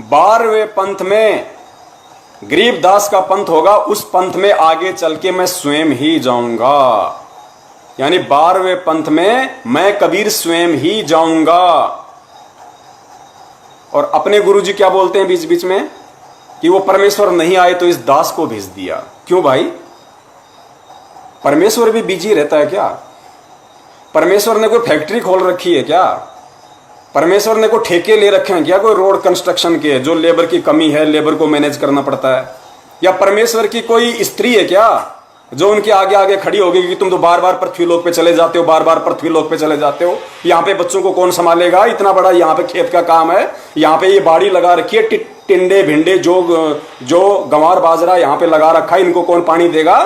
12वें पंथ में गरीबदास का पंथ होगा, उस पंथ में आगे चल के मैं स्वयं ही जाऊंगा। यानी 12वें पंथ में मैं कबीर स्वयं ही जाऊंगा। और अपने गुरुजी क्या बोलते हैं बीच बीच में कि वो परमेश्वर नहीं आए तो इस दास को भेज दिया। क्यों भाई? परमेश्वर भी बिजी रहता है क्या? परमेश्वर ने कोई फैक्ट्री खोल रखी है क्या? परमेश्वर ने कोई ठेके ले रखे हैं क्या, कोई रोड कंस्ट्रक्शन के, जो लेबर की कमी है, लेबर को मैनेज करना पड़ता है? या परमेश्वर की कोई स्त्री है क्या जो उनके आगे आगे खड़ी होगी कि तुम तो बार बार पृथ्वी लोक पे चले जाते हो, बार बार पृथ्वी लोक पे चले जाते हो, यहाँ पे बच्चों को कौन संभालेगा, इतना बड़ा यहाँ पे खेत का काम है, यहाँ पे ये बाड़ी लगा रखी है, टिंडे भिंडे जो गंवार बाजरा यहाँ पे लगा रखा है, इनको कौन पानी देगा,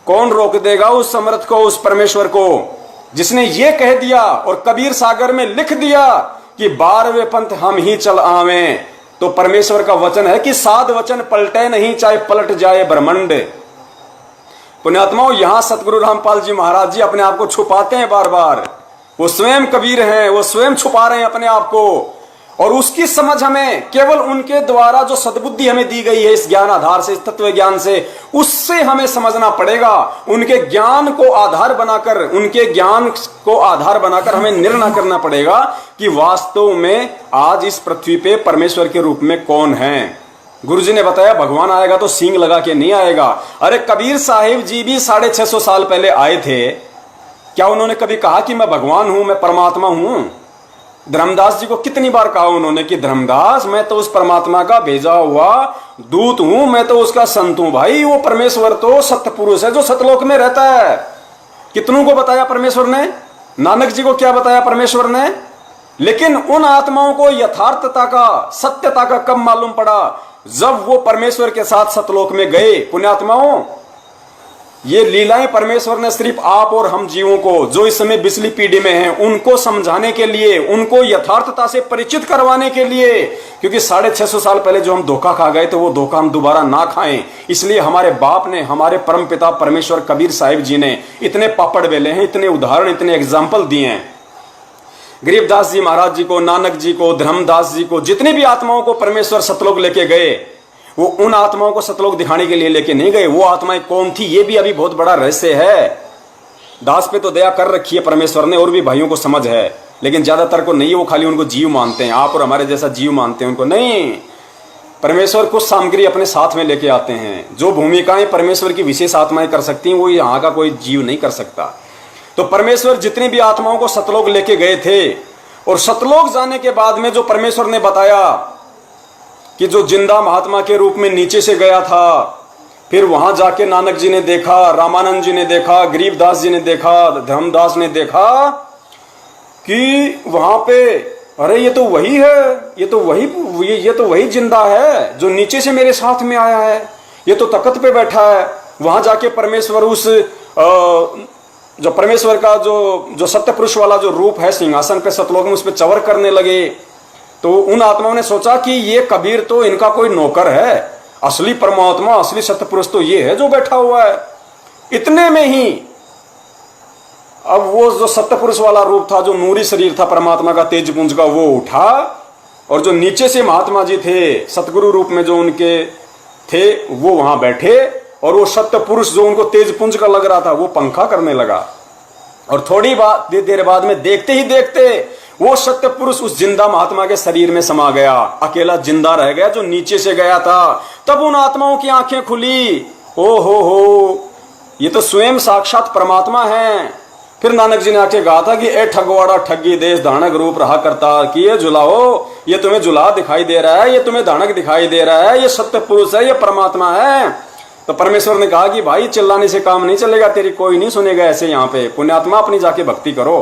कौन रोक देगा उस समर्थ को, उस परमेश्वर को जिसने ये कह दिया और कबीर सागर में लिख दिया कि 12वें पंथ हम ही चल आवे। तो परमेश्वर का वचन है कि साध वचन पलटे नहीं, चाहे पलट जाए ब्रह्मांड। पुण्यात्माओं, यहां सतगुरु रामपाल जी महाराज जी अपने आप को छुपाते हैं बार बार। वो स्वयं कबीर हैं, वो स्वयं छुपा रहे हैं अपने आप को, और उसकी समझ हमें केवल उनके द्वारा जो सद्बुद्धि हमें दी गई है इस ज्ञान आधार से, इस तत्व ज्ञान से, उससे हमें समझना पड़ेगा। उनके ज्ञान को आधार बनाकर, उनके ज्ञान को आधार बनाकर हमें निर्णय करना पड़ेगा कि वास्तव में आज इस पृथ्वी पे परमेश्वर के रूप में कौन है। गुरुजी ने बताया भगवान आएगा तो सींग लगा के नहीं आएगा। अरे कबीर साहिब जी भी 650 साल पहले आए थे, क्या उन्होंने कभी कहा कि मैं भगवान हूं, मैं परमात्मा हूं? धर्मदास जी को कितनी बार कहा उन्होंने कि धर्मदास मैं तो उस परमात्मा का भेजा हुआ दूत हूं, मैं तो उसका संत हूं। भाई वो परमेश्वर तो सत्य पुरुष है जो सतलोक में रहता है। कितनों को बताया परमेश्वर ने? नानक जी को क्या बताया परमेश्वर ने? लेकिन उन आत्माओं को यथार्थता का, सत्यता का कब मालूम पड़ा? जब वो परमेश्वर के साथ सतलोक में गए। पुण्यात्माओं, ये लीलाएं परमेश्वर ने सिर्फ आप और हम जीवों को, जो इस समय बिजली पीढ़ी में हैं, उनको समझाने के लिए, उनको यथार्थता से परिचित करवाने के लिए, क्योंकि 650 साल पहले जो हम धोखा खा गए तो वो धोखा हम दोबारा ना खाएं। इसलिए हमारे बाप ने, हमारे परम पिता परमेश्वर कबीर साहिब जी ने इतने पापड़ बेले हैं, इतने उदाहरण, इतने एग्जाम्पल दिए हैं। गरीबदास जी महाराज जी को, नानक जी को, धर्मदास जी को, जितनी भी आत्माओं को परमेश्वर सतलोक लेके गए, वो उन आत्माओं को सतलोक दिखाने के लिए लेके नहीं गए। वो आत्माएं कौन थी ये भी अभी बहुत बड़ा रहस्य है। दास पे तो दया कर रखी है परमेश्वर ने, और भी भाइयों को समझ है, लेकिन ज्यादातर को नहीं है। वो खाली उनको जीव मानते हैं, आप और हमारे जैसा जीव मानते हैं उनको नहीं। परमेश्वर कुछ सामग्री अपने साथ में लेके आते हैं। जो भूमिकाएं परमेश्वर की विशेष आत्माएं कर सकती हैं, वो यहाँ का कोई जीव नहीं कर सकता। तो परमेश्वर जितनी भी आत्माओं को सतलोक लेके गए थे, और सतलोक जाने के बाद में जो परमेश्वर ने बताया कि जो जिंदा महात्मा के रूप में नीचे से गया था, फिर वहां जाके नानक जी ने देखा, रामानंद जी ने देखा, गरीबदास जी ने देखा, धर्मदास ने देखा कि वहां पे अरे ये तो वही है, ये तो वही जिंदा है जो नीचे से मेरे साथ में आया है, ये तो तख्त पे बैठा है। वहां जाके परमेश्वर उस जो परमेश्वर का जो सत्य पुरुष वाला जो रूप है सिंहासन पे सतलोक में, उस पर चवर करने लगे। तो उन आत्माओं ने सोचा कि ये कबीर तो इनका कोई नौकर है, असली परमात्मा असली सत्य पुरुष तो ये है जो बैठा हुआ है। इतने में ही अब वो जो सत्य पुरुष वाला रूप था, जो नूरी शरीर था परमात्मा का तेज पुंज का, वो उठा और जो नीचे से महात्मा जी थे सतगुरु रूप में जो उनके थे वो वहां बैठे, और वो सत्य पुरुष जो उनको तेज पुंज का लग रहा था वो पंखा करने लगा। और थोड़ी देर बाद में देखते ही देखते वो सत्य पुरुष उस जिंदा महात्मा के शरीर में समा गया, अकेला जिंदा रह गया जो नीचे से गया था। तब उन आत्माओं की आंखें खुली, ओ हो, ये तो स्वयं साक्षात परमात्मा है। फिर नानक जी ने आके कहा था कि ए ठगवाड़ा ठगी देश धानक रूप रहा करता, कि ये जुलाओ, ये तुम्हें जुला दिखाई दे रहा है, ये तुम्हें धानक दिखाई दे रहा है, ये सत्य पुरुष है, ये परमात्मा है। तो परमेश्वर ने कहा कि भाई चिल्लाने से काम नहीं चलेगा, तेरी कोई नहीं सुनेगा ऐसे, यहाँ पे पुण्यात्मा अपनी जाके भक्ति करो।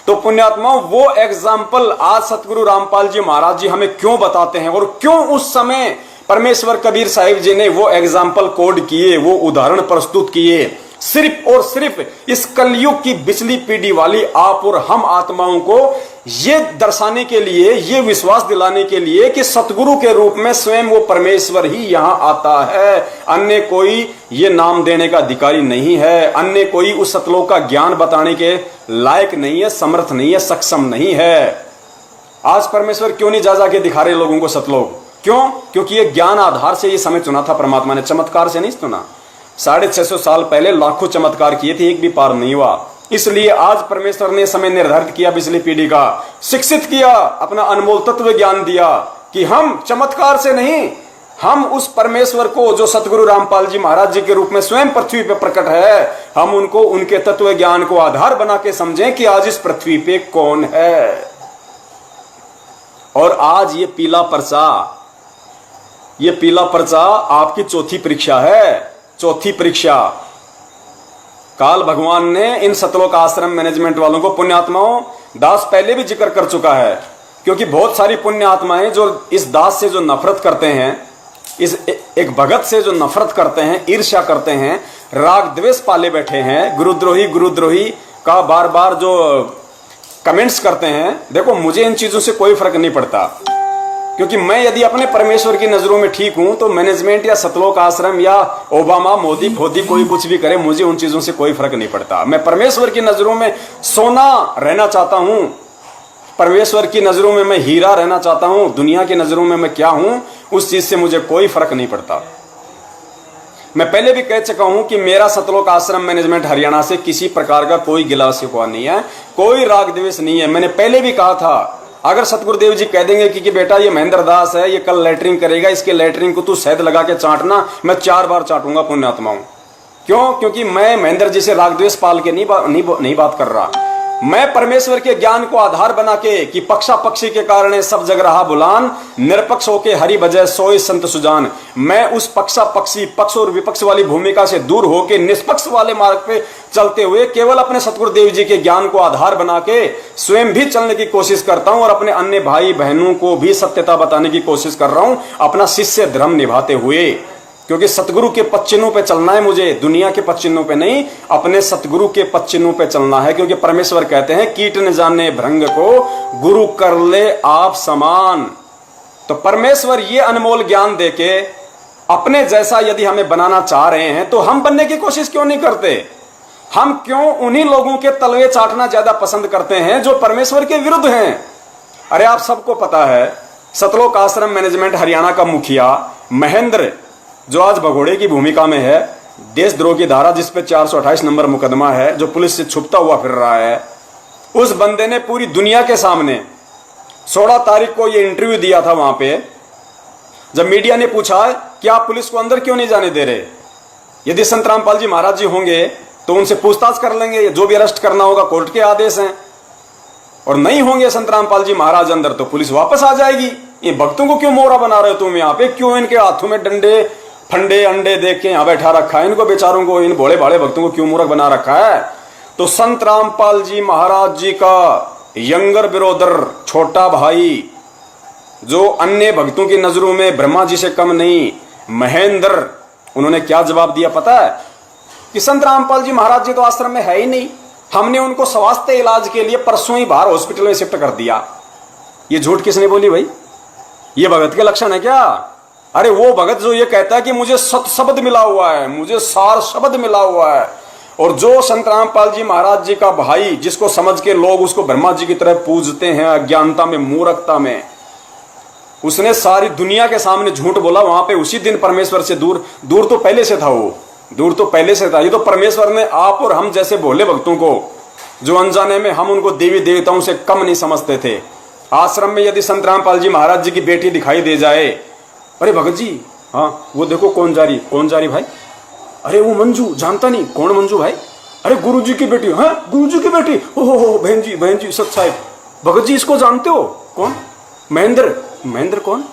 तो पुण्यात्मा वो एग्जाम्पल आज सतगुरु रामपाल जी महाराज जी हमें क्यों बताते हैं, और क्यों उस समय परमेश्वर कबीर साहिब जी ने वो एग्जाम्पल कोड किए, वो उदाहरण प्रस्तुत किए, सिर्फ और सिर्फ इस कलयुग की बिचली पीढ़ी वाली आप और हम आत्माओं को ये दर्शाने के लिए, ये विश्वास दिलाने के लिए कि सतगुरु के रूप में स्वयं वो परमेश्वर ही यहां आता है। अन्य कोई ये नाम देने का अधिकारी नहीं है, अन्य कोई उस सतलोक का ज्ञान बताने के लायक नहीं है, समर्थ नहीं है, सक्षम नहीं है। आज परमेश्वर क्यों नहीं जा जाके दिखा रहे लोगों को सतलोक? क्यों? क्योंकि ये ज्ञान आधार से ये समय चुना था परमात्मा ने, चमत्कार से नहीं चुना। 650 साल पहले लाखों चमत्कार किए थे, एक भी पार नहीं हुआ। इसलिए आज परमेश्वर ने समय निर्धारित किया, पिछली पीढ़ी का शिक्षित किया, अपना अनमोल तत्व ज्ञान दिया कि हम चमत्कार से नहीं, हम उस परमेश्वर को जो सतगुरु रामपाल जी महाराज जी के रूप में स्वयं पृथ्वी पे प्रकट है, हम उनको उनके तत्व ज्ञान को आधार बना के समझें कि आज इस पृथ्वी पे कौन है। और आज ये पीला पर्चा आपकी चौथी परीक्षा है। चौथी परीक्षा काल भगवान ने इन सतलोक आश्रम मैनेजमेंट वालों को, पुण्यात्माओं, दास पहले भी जिक्र कर चुका है, क्योंकि बहुत सारी पुण्य आत्माएं जो इस दास से जो नफरत करते हैं, इस एक भगत से जो नफरत करते हैं, ईर्ष्या करते हैं, राग द्वेष पाले बैठे हैं, गुरुद्रोही का बार बार जो कमेंट्स करते हैं। देखो, मुझे इन चीजों से कोई फर्क नहीं पड़ता, क्योंकि मैं यदि अपने परमेश्वर की नजरों में ठीक हूं तो मैनेजमेंट या सतलोक आश्रम या ओबामा मोदी खोदी कोई कुछ भी करे, मुझे उन चीजों से कोई फर्क नहीं पड़ता। मैं परमेश्वर की नजरों में सोना रहना चाहता हूं, परमेश्वर की नजरों में मैं हीरा रहना चाहता हूं। दुनिया की नजरों में मैं क्या हूं, उस चीज से मुझे कोई फर्क नहीं पड़ता। मैं पहले भी कह चुका हूं कि मेरा सतलोक आश्रम मैनेजमेंट हरियाणा से किसी प्रकार का कोई गिला शिकवा नहीं है, कोई राग द्वेष नहीं है। मैंने पहले भी कहा था, अगर सतगुरुदेव जी कह देंगे कि बेटा ये महेंद्र दास है, ये कल लेटरिंग करेगा, इसके लेटरिंग को तू शहद लगा के चाटना, मैं 4 बार चाटूंगा पुण्यात्माओं। क्यों? क्योंकि मैं महेंद्र जी से राग द्वेष पाल के नहीं बात कर रहा। मैं परमेश्वर के ज्ञान को आधार बना के कि पक्षा पक्षी के कारण सब जग रहा बुलान, निरपक्ष होके हरि बजय सोई संत सुजान, मैं उस पक्षा पक्षी, पक्ष और विपक्ष वाली भूमिका से दूर होके निष्पक्ष वाले मार्ग पे चलते हुए केवल अपने सतगुरुदेव जी के ज्ञान को आधार बना के स्वयं भी चलने की कोशिश करता हूं, और अपने अन्य भाई बहनों को भी सत्यता बताने की कोशिश कर रहा हूं, अपना शिष्य धर्म निभाते हुए। क्योंकि सतगुरु के पद चिन्हों पे चलना है मुझे, दुनिया के पद चिन्हों पे नहीं, अपने सतगुरु के पद चिन्हों पे चलना है। क्योंकि परमेश्वर कहते हैं, कीट न जाने भृंग को गुरु कर ले आप समान। तो परमेश्वर ये अनमोल ज्ञान देके अपने जैसा यदि हमें बनाना चाह रहे हैं, तो हम बनने की कोशिश क्यों नहीं करते? हम क्यों उन्हीं लोगों के तलवे चाटना ज्यादा पसंद करते हैं जो परमेश्वर के विरुद्ध हैं? अरे आप सबको पता है, सतलोक आश्रम मैनेजमेंट हरियाणा का मुखिया महेंद्र, जो आज भगोड़े की भूमिका में है, देशद्रोह की धारा जिस पे 428 नंबर मुकदमा है, जो पुलिस से छुपता हुआ फिर रहा है, उस बंदे ने पूरी दुनिया के सामने 16 तारीख को ये इंटरव्यू दिया था। वहां पे जब मीडिया ने पूछा कि आप पुलिस को अंदर क्यों नहीं जाने दे रहे, यदि संत रामपाल जी महाराज जी होंगे तो उनसे पूछताछ कर लेंगे, जो भी अरेस्ट करना होगा कोर्ट के आदेश हैं, और नहीं होंगे संत रामपाल जी महाराज अंदर तो पुलिस वापस आ जाएगी। ये भक्तों को क्यों मोहरा बना रहे हो तुम यहाँ पे? क्यों इनके हाथों में डंडे फंडे अंडे देख के यहाँ बैठा रखा है? इनको बेचारों को, इन भोले भाले भक्तों को क्यों मूर्ख बना रखा है? तो संत रामपाल जी महाराज जी का यंगर ब्रदर, छोटा भाई, जो अन्य भक्तों की नजरों में ब्रह्मा जी से कम नहीं, महेंद्र, उन्होंने क्या जवाब दिया पता है? कि संत रामपाल जी महाराज जी तो आश्रम में है ही नहीं, हमने उनको स्वास्थ्य इलाज के लिए परसों ही बाहर हॉस्पिटल में शिफ्ट कर दिया। ये झूठ किसने बोली भाई? ये भगत के लक्षण है क्या? अरे वो भगत जो ये कहता है कि मुझे सत शब्द मिला हुआ है, मुझे सार शब्द मिला हुआ है, और जो संत रामपाल जी महाराज जी का भाई, जिसको समझ के लोग उसको ब्रह्मा जी की तरह पूजते हैं अज्ञानता में, मूर्खता में, उसने सारी दुनिया के सामने झूठ बोला। वहां पे उसी दिन परमेश्वर से दूर तो पहले से था, वो दूर तो पहले से था। ये तो परमेश्वर ने आप और हम जैसे भोले भक्तों को, जो अनजाने में हम उनको देवी देवताओं से कम नहीं समझते थे, आश्रम में यदि संत रामपाल जी महाराज जी की बेटी दिखाई दे जाए, अरे भगत जी, हाँ वो देखो कौन जा रही भाई, अरे वो मंजू, जानता नहीं कौन मंजू भाई, अरे गुरु जी की बेटी, हाँ गुरु जी की बेटी, ओहो बहन जी सच साहिब, भगत जी इसको जानते हो? कौन? महेंद्र कौन?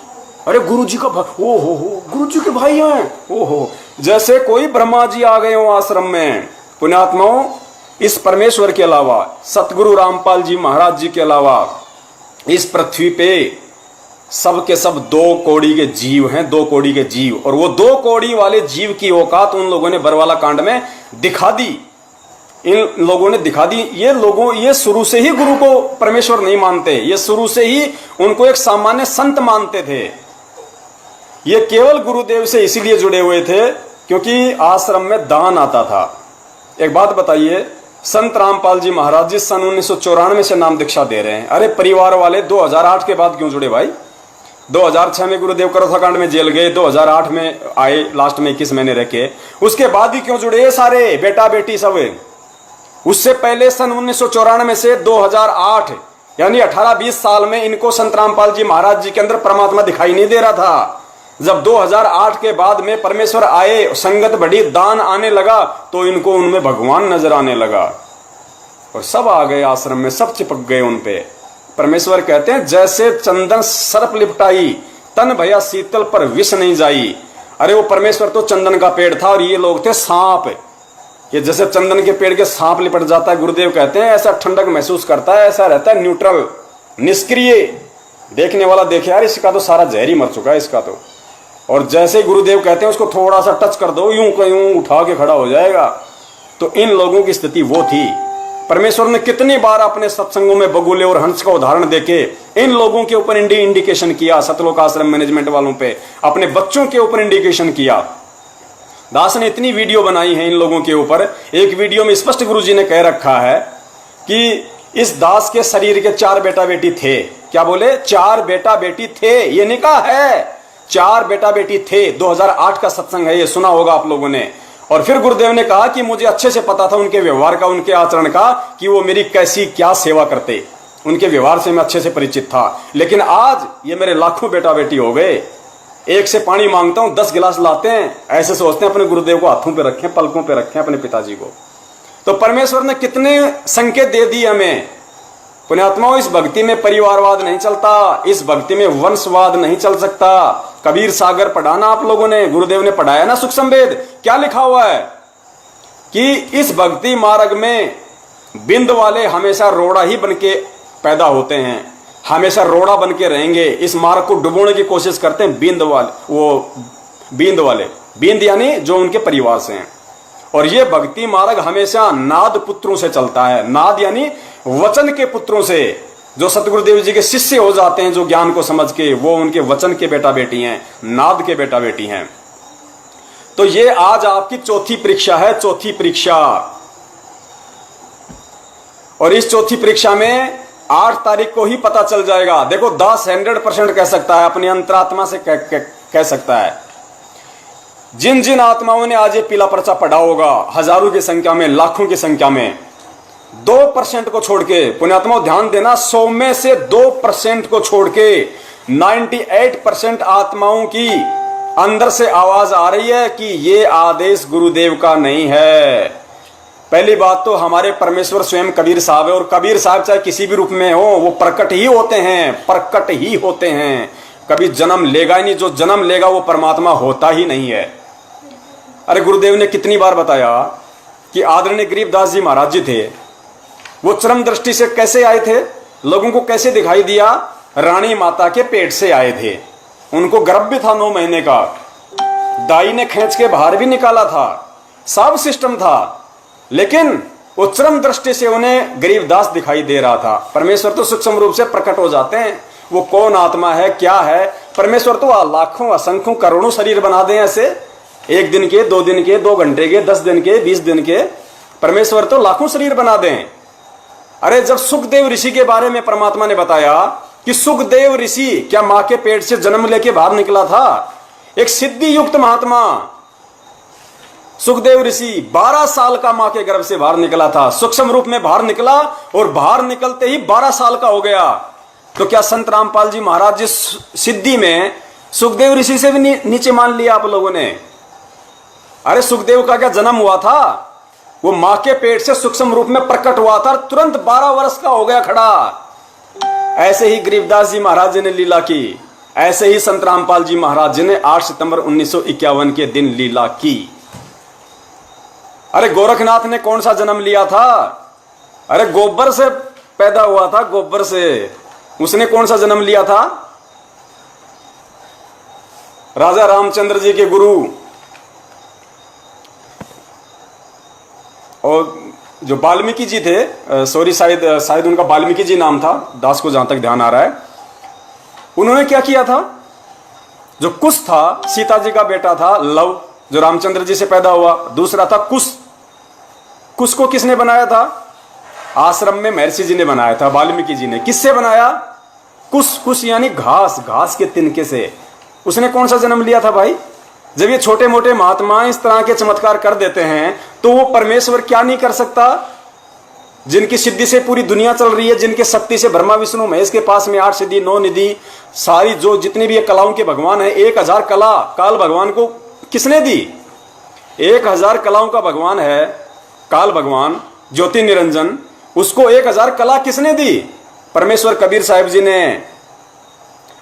अरे गुरु जी का ओहो गुरु जी के भाई हैं, ओहो। जैसे कोई ब्रह्मा जी आ गए हो आश्रम में। पुण्यात्माओं, इस परमेश्वर के अलावा, सतगुरु रामपाल जी महाराज जी के अलावा इस पृथ्वी पे सब के सब 2 कौड़ी के जीव हैं, 2 कौड़ी के जीव। और वो 2 कौड़ी वाले जीव की औकात उन लोगों ने बरवाला कांड में दिखा दी। इन लोगों ने दिखा दी। ये शुरू से ही गुरु को परमेश्वर नहीं मानते, ये शुरू से ही उनको एक सामान्य संत मानते थे। ये केवल गुरुदेव से इसीलिए जुड़े हुए थे क्योंकि आश्रम में दान आता था। एक बात बताइए, संत रामपाल जी महाराज जी सन 1994 से नाम दीक्षा दे रहे हैं। अरे परिवार वाले 2008 के बाद क्यों जुड़े भाई? 2006 में गुरुदेव करोथाकांड में जेल गए, 2008 में आए, लास्ट में 21 महीने रखे, उसके बाद ही क्यों जुड़े? ये सारे बेटा बेटी सब। उससे पहले सन 1994 से 2008 यानी 18-20 साल में इनको संत रामपाल जी महाराज जी के अंदर परमात्मा दिखाई नहीं दे रहा था। जब 2008 के बाद में परमेश्वर आए, संगत बढ़ी, दान आने लगा, तो इनको उनमें भगवान नजर आने लगा और सब आ गए आश्रम में, सब चिपक गए उन पे। परमेश्वर कहते हैं जैसे चंदन सर्प लिपटाई, तन भया शीतल पर विष नहीं जाई। अरे वो परमेश्वर तो चंदन का पेड़ था और ये लोग थे सांप। ये जैसे चंदन के पेड़ के सांप लिपट जाता है, गुरुदेव कहते हैं ऐसा ठंडक महसूस करता है, ऐसा रहता है न्यूट्रल, निष्क्रिय। देखने वाला देखे यार इसका तो सारा जहर ही मर चुका है इसका तो। और जैसे गुरुदेव कहते हैं उसको थोड़ा सा टच कर दो, यूं का यूं उठा के खड़ा हो जाएगा। तो इन लोगों की स्थिति वो थी। परमेश्वर ने कितनी बार अपने सत्संगों में बगुले और हंस का उदाहरण देके इन लोगों के ऊपर इंडिकेशन किया, सतलोक आश्रम मैनेजमेंट वालों पे, अपने बच्चों के ऊपर इंडिकेशन किया। दास ने इतनी वीडियो बनाई है इन लोगों के ऊपर। एक वीडियो में स्पष्ट गुरुजी ने कह रखा है कि इस दास के शरीर के 4 बेटा बेटी थे। क्या बोले? 4 बेटा बेटी थे। ये नहीं कहा है, 4 बेटा बेटी थे। 2008 का सत्संग है, ये सुना होगा आप लोगों ने। और फिर गुरुदेव ने कहा कि मुझे अच्छे से पता था उनके व्यवहार का, उनके आचरण का, कि वो मेरी कैसी क्या सेवा करते। उनके व्यवहार से मैं अच्छे से परिचित था। लेकिन आज ये मेरे लाखों बेटा बेटी हो गए। एक से पानी मांगता हूं 10 गिलास लाते हैं, ऐसे सोचते हैं अपने गुरुदेव को हाथों पे रखें, पलकों पे रखें अपने पिताजी को। तो परमेश्वर ने कितने संकेत दे दिए हमें। पुण्यात्माओं, इस भक्ति में परिवारवाद नहीं चलता, इस भक्ति में वंशवाद नहीं चल सकता। कबीर सागर पढ़ाना आप लोगों ने, गुरुदेव ने पढ़ाया ना सुख संवेद। क्या लिखा हुआ है कि इस भक्ति मार्ग में बिंद वाले हमेशा रोड़ा ही बनके पैदा होते हैं, हमेशा रोड़ा बन के रहेंगे। इस मार्ग को डुबोने की कोशिश करते हैं बिंद वाले, बिंद यानी जो उनके परिवार से हैं। और ये भक्ति मार्ग हमेशा नाद पुत्रों से चलता है। नाद यानी वचन के पुत्रों से, जो सतगुरुदेव जी के शिष्य हो जाते हैं, जो ज्ञान को समझ के, वो उनके वचन के बेटा बेटी हैं, नाद के बेटा बेटी हैं। तो ये आज आपकी चौथी परीक्षा है, चौथी परीक्षा। और इस चौथी परीक्षा में 8 तारीख को ही पता चल जाएगा। देखो, दास 100% कह सकता है, अपनी अंतरात्मा से कह सकता है। जिन जिन आत्माओं ने आज ये पीला पर्चा पढ़ा होगा, हजारों की संख्या में, लाखों की संख्या में, 2% को छोड़ के, पुण्यात्माओं ध्यान देना, 100 में से 2% को छोड़ के 98% आत्माओं की अंदर से आवाज आ रही है कि ये आदेश गुरुदेव का नहीं है। पहली बात तो हमारे परमेश्वर स्वयं कबीर साहब है, और कबीर साहब चाहे किसी भी रूप में हो, वो प्रकट ही होते हैं, प्रकट ही होते हैं। कभी जन्म लेगा ही नहीं, जो जन्म लेगा वो परमात्मा होता ही नहीं है। अरे गुरुदेव ने कितनी बार बताया कि आदरणीय गरीबदास जी महाराज जी थे, वो चरम दृष्टि से कैसे आए थे, लोगों को कैसे दिखाई दिया? रानी माता के पेट से आए थे। उनको गर्भ भी था 9 महीने का, दाई ने खींच के बाहर भी निकाला था, सब सिस्टम था। लेकिन वो चरम दृष्टि से उन्हें गरीबदास दिखाई दे रहा था। परमेश्वर तो सूक्ष्म रूप से प्रकट हो जाते हैं, वो कौन आत्मा है क्या है। परमेश्वर तो लाखों असंख्यों करोड़ों शरीर बना दें ऐसे, 1 दिन के, 2 दिन के, 2 घंटे के, 10 दिन के, 20 दिन के, परमेश्वर तो लाखों शरीर बना दें। अरे जब सुखदेव ऋषि के बारे में परमात्मा ने बताया कि सुखदेव ऋषि क्या मां के पेट से जन्म लेके बाहर निकला था, एक सिद्धि युक्त महात्मा सुखदेव ऋषि 12 साल का मां के गर्भ से बाहर निकला था, सूक्ष्म रूप में बाहर निकला और बाहर निकलते ही 12 साल का हो गया। तो क्या संत रामपाल जी महाराज जिस सिद्धि में सुखदेव ऋषि से भी नीचे मान लिया आप लोगों ने? अरे सुखदेव का क्या जन्म हुआ था, वो मां के पेट से सूक्ष्म रूप में प्रकट हुआ था, तुरंत 12 वर्ष का हो गया खड़ा। ऐसे ही गरीबदास जी महाराज जी ने लीला की, ऐसे ही संत रामपाल जी महाराज जी ने 8 सितंबर 1951 के दिन लीला की। अरे गोरखनाथ ने कौन सा जन्म लिया था? अरे गोबर से पैदा हुआ था, गोबर से। उसने कौन सा जन्म लिया था? राजा रामचंद्र जी के गुरु और जो वाल्मीकि जी थे, सॉरी शायद उनका वाल्मीकि जी नाम था, दास को जहां तक ध्यान आ रहा है, उन्होंने क्या किया था? जो कुश था सीता जी का बेटा था, लव जो रामचंद्र जी से पैदा हुआ, दूसरा था कुश। कुश को किसने बनाया था? आश्रम में महर्षि जी ने बनाया था, वाल्मीकि जी ने। किससे बनाया? कुश। कुश यानी घास, घास के तिनके से। उसने कौन सा जन्म लिया था भाई? जब ये छोटे मोटे महात्मा इस तरह के चमत्कार कर देते हैं तो वो परमेश्वर क्या नहीं कर सकता? जिनकी सिद्धि से पूरी दुनिया चल रही है, जिनके शक्ति से ब्रह्मा विष्णु महेश के पास में 8 सिद्धि 9 निधि, सारी जो जितनी भी कलाओं के भगवान है, 1000 कला काल भगवान को किसने दी? 1000 कलाओं का भगवान है काल भगवान, ज्योति निरंजन, उसको 1000 कला किसने दी? परमेश्वर कबीर साहिब जी ने।